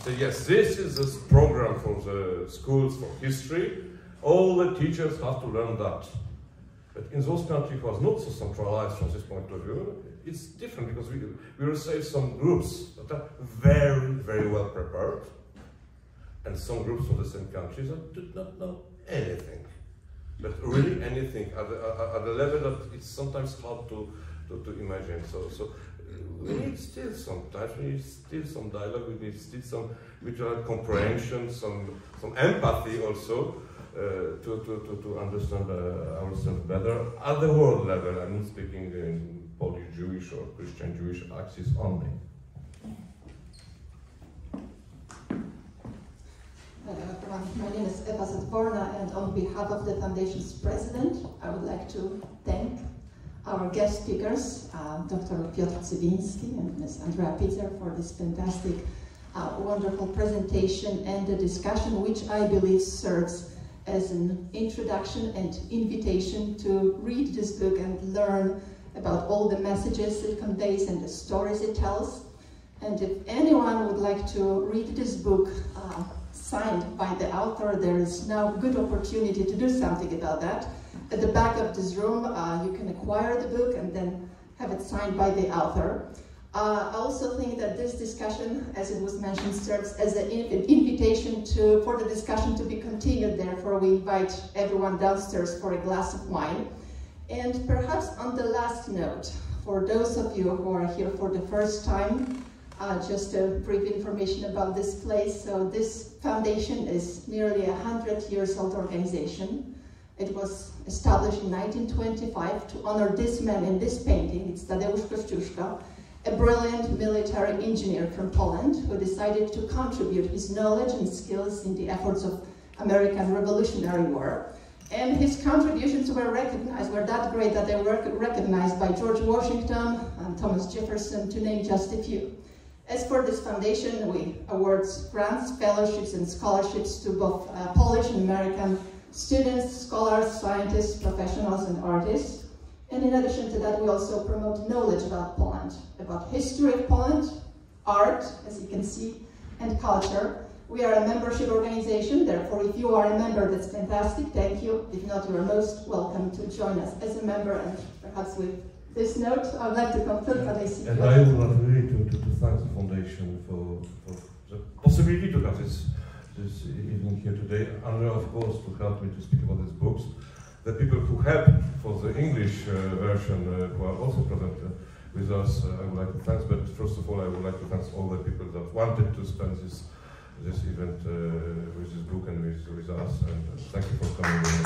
So yes, this is this program for the schools for history. All the teachers have to learn that. But in those countries who was not so centralized from this point of view, it's different, because we receive some groups that are very, very well prepared, and some groups from the same countries that do not know anything, but really anything at the level that it's sometimes hard to imagine. So we need still sometimes, we need still some dialogue, we need still some mutual comprehension, some empathy also to understand ourselves better at the world level. I'm not speaking in Polish Jewish or Christian Jewish axis only. My name is Eva Zatvorna, and on behalf of the Foundation's president, I would like to thank our guest speakers, Dr. Piotr Cywiński and Ms. Andrea Pitzer, for this fantastic, wonderful presentation and the discussion, which I believe serves as an introduction and invitation to read this book and learn about all the messages it conveys and the stories it tells. And if anyone would like to read this book, signed by the author, there is now a good opportunity to do something about that. At the back of this room, you can acquire the book and then have it signed by the author. I also think that this discussion, as it was mentioned, serves as an invitation for the discussion to be continued. Therefore, we invite everyone downstairs for a glass of wine. And perhaps on the last note, for those of you who are here for the first time, just a brief information about this place. So this foundation is nearly a 100-year-old organization. It was established in 1925 to honor this man in this painting. It's Tadeusz Kosciuszko, a brilliant military engineer from Poland who decided to contribute his knowledge and skills in the efforts of American Revolutionary War. And his contributions were that great that they were recognized by George Washington and Thomas Jefferson, to name just a few. As for this foundation, we award grants, fellowships, and scholarships to both Polish and American students, scholars, scientists, professionals, and artists. And in addition to that, we also promote knowledge about Poland, about history of Poland, art, as you can see, and culture. We are a membership organization, therefore if you are a member, that's fantastic, thank you. If not, you are most welcome to join us as a member, and perhaps with this note, I would like to conclude, but I see. And I would like really to thank the Foundation for the possibility to have this evening here today. Andrea, of course, to help me to speak about these books. The people who helped for the English version, who are also present with us, I would like to thank. But first of all, I would like to thank all the people that wanted to spend this event with this book and with us. And thank you for coming.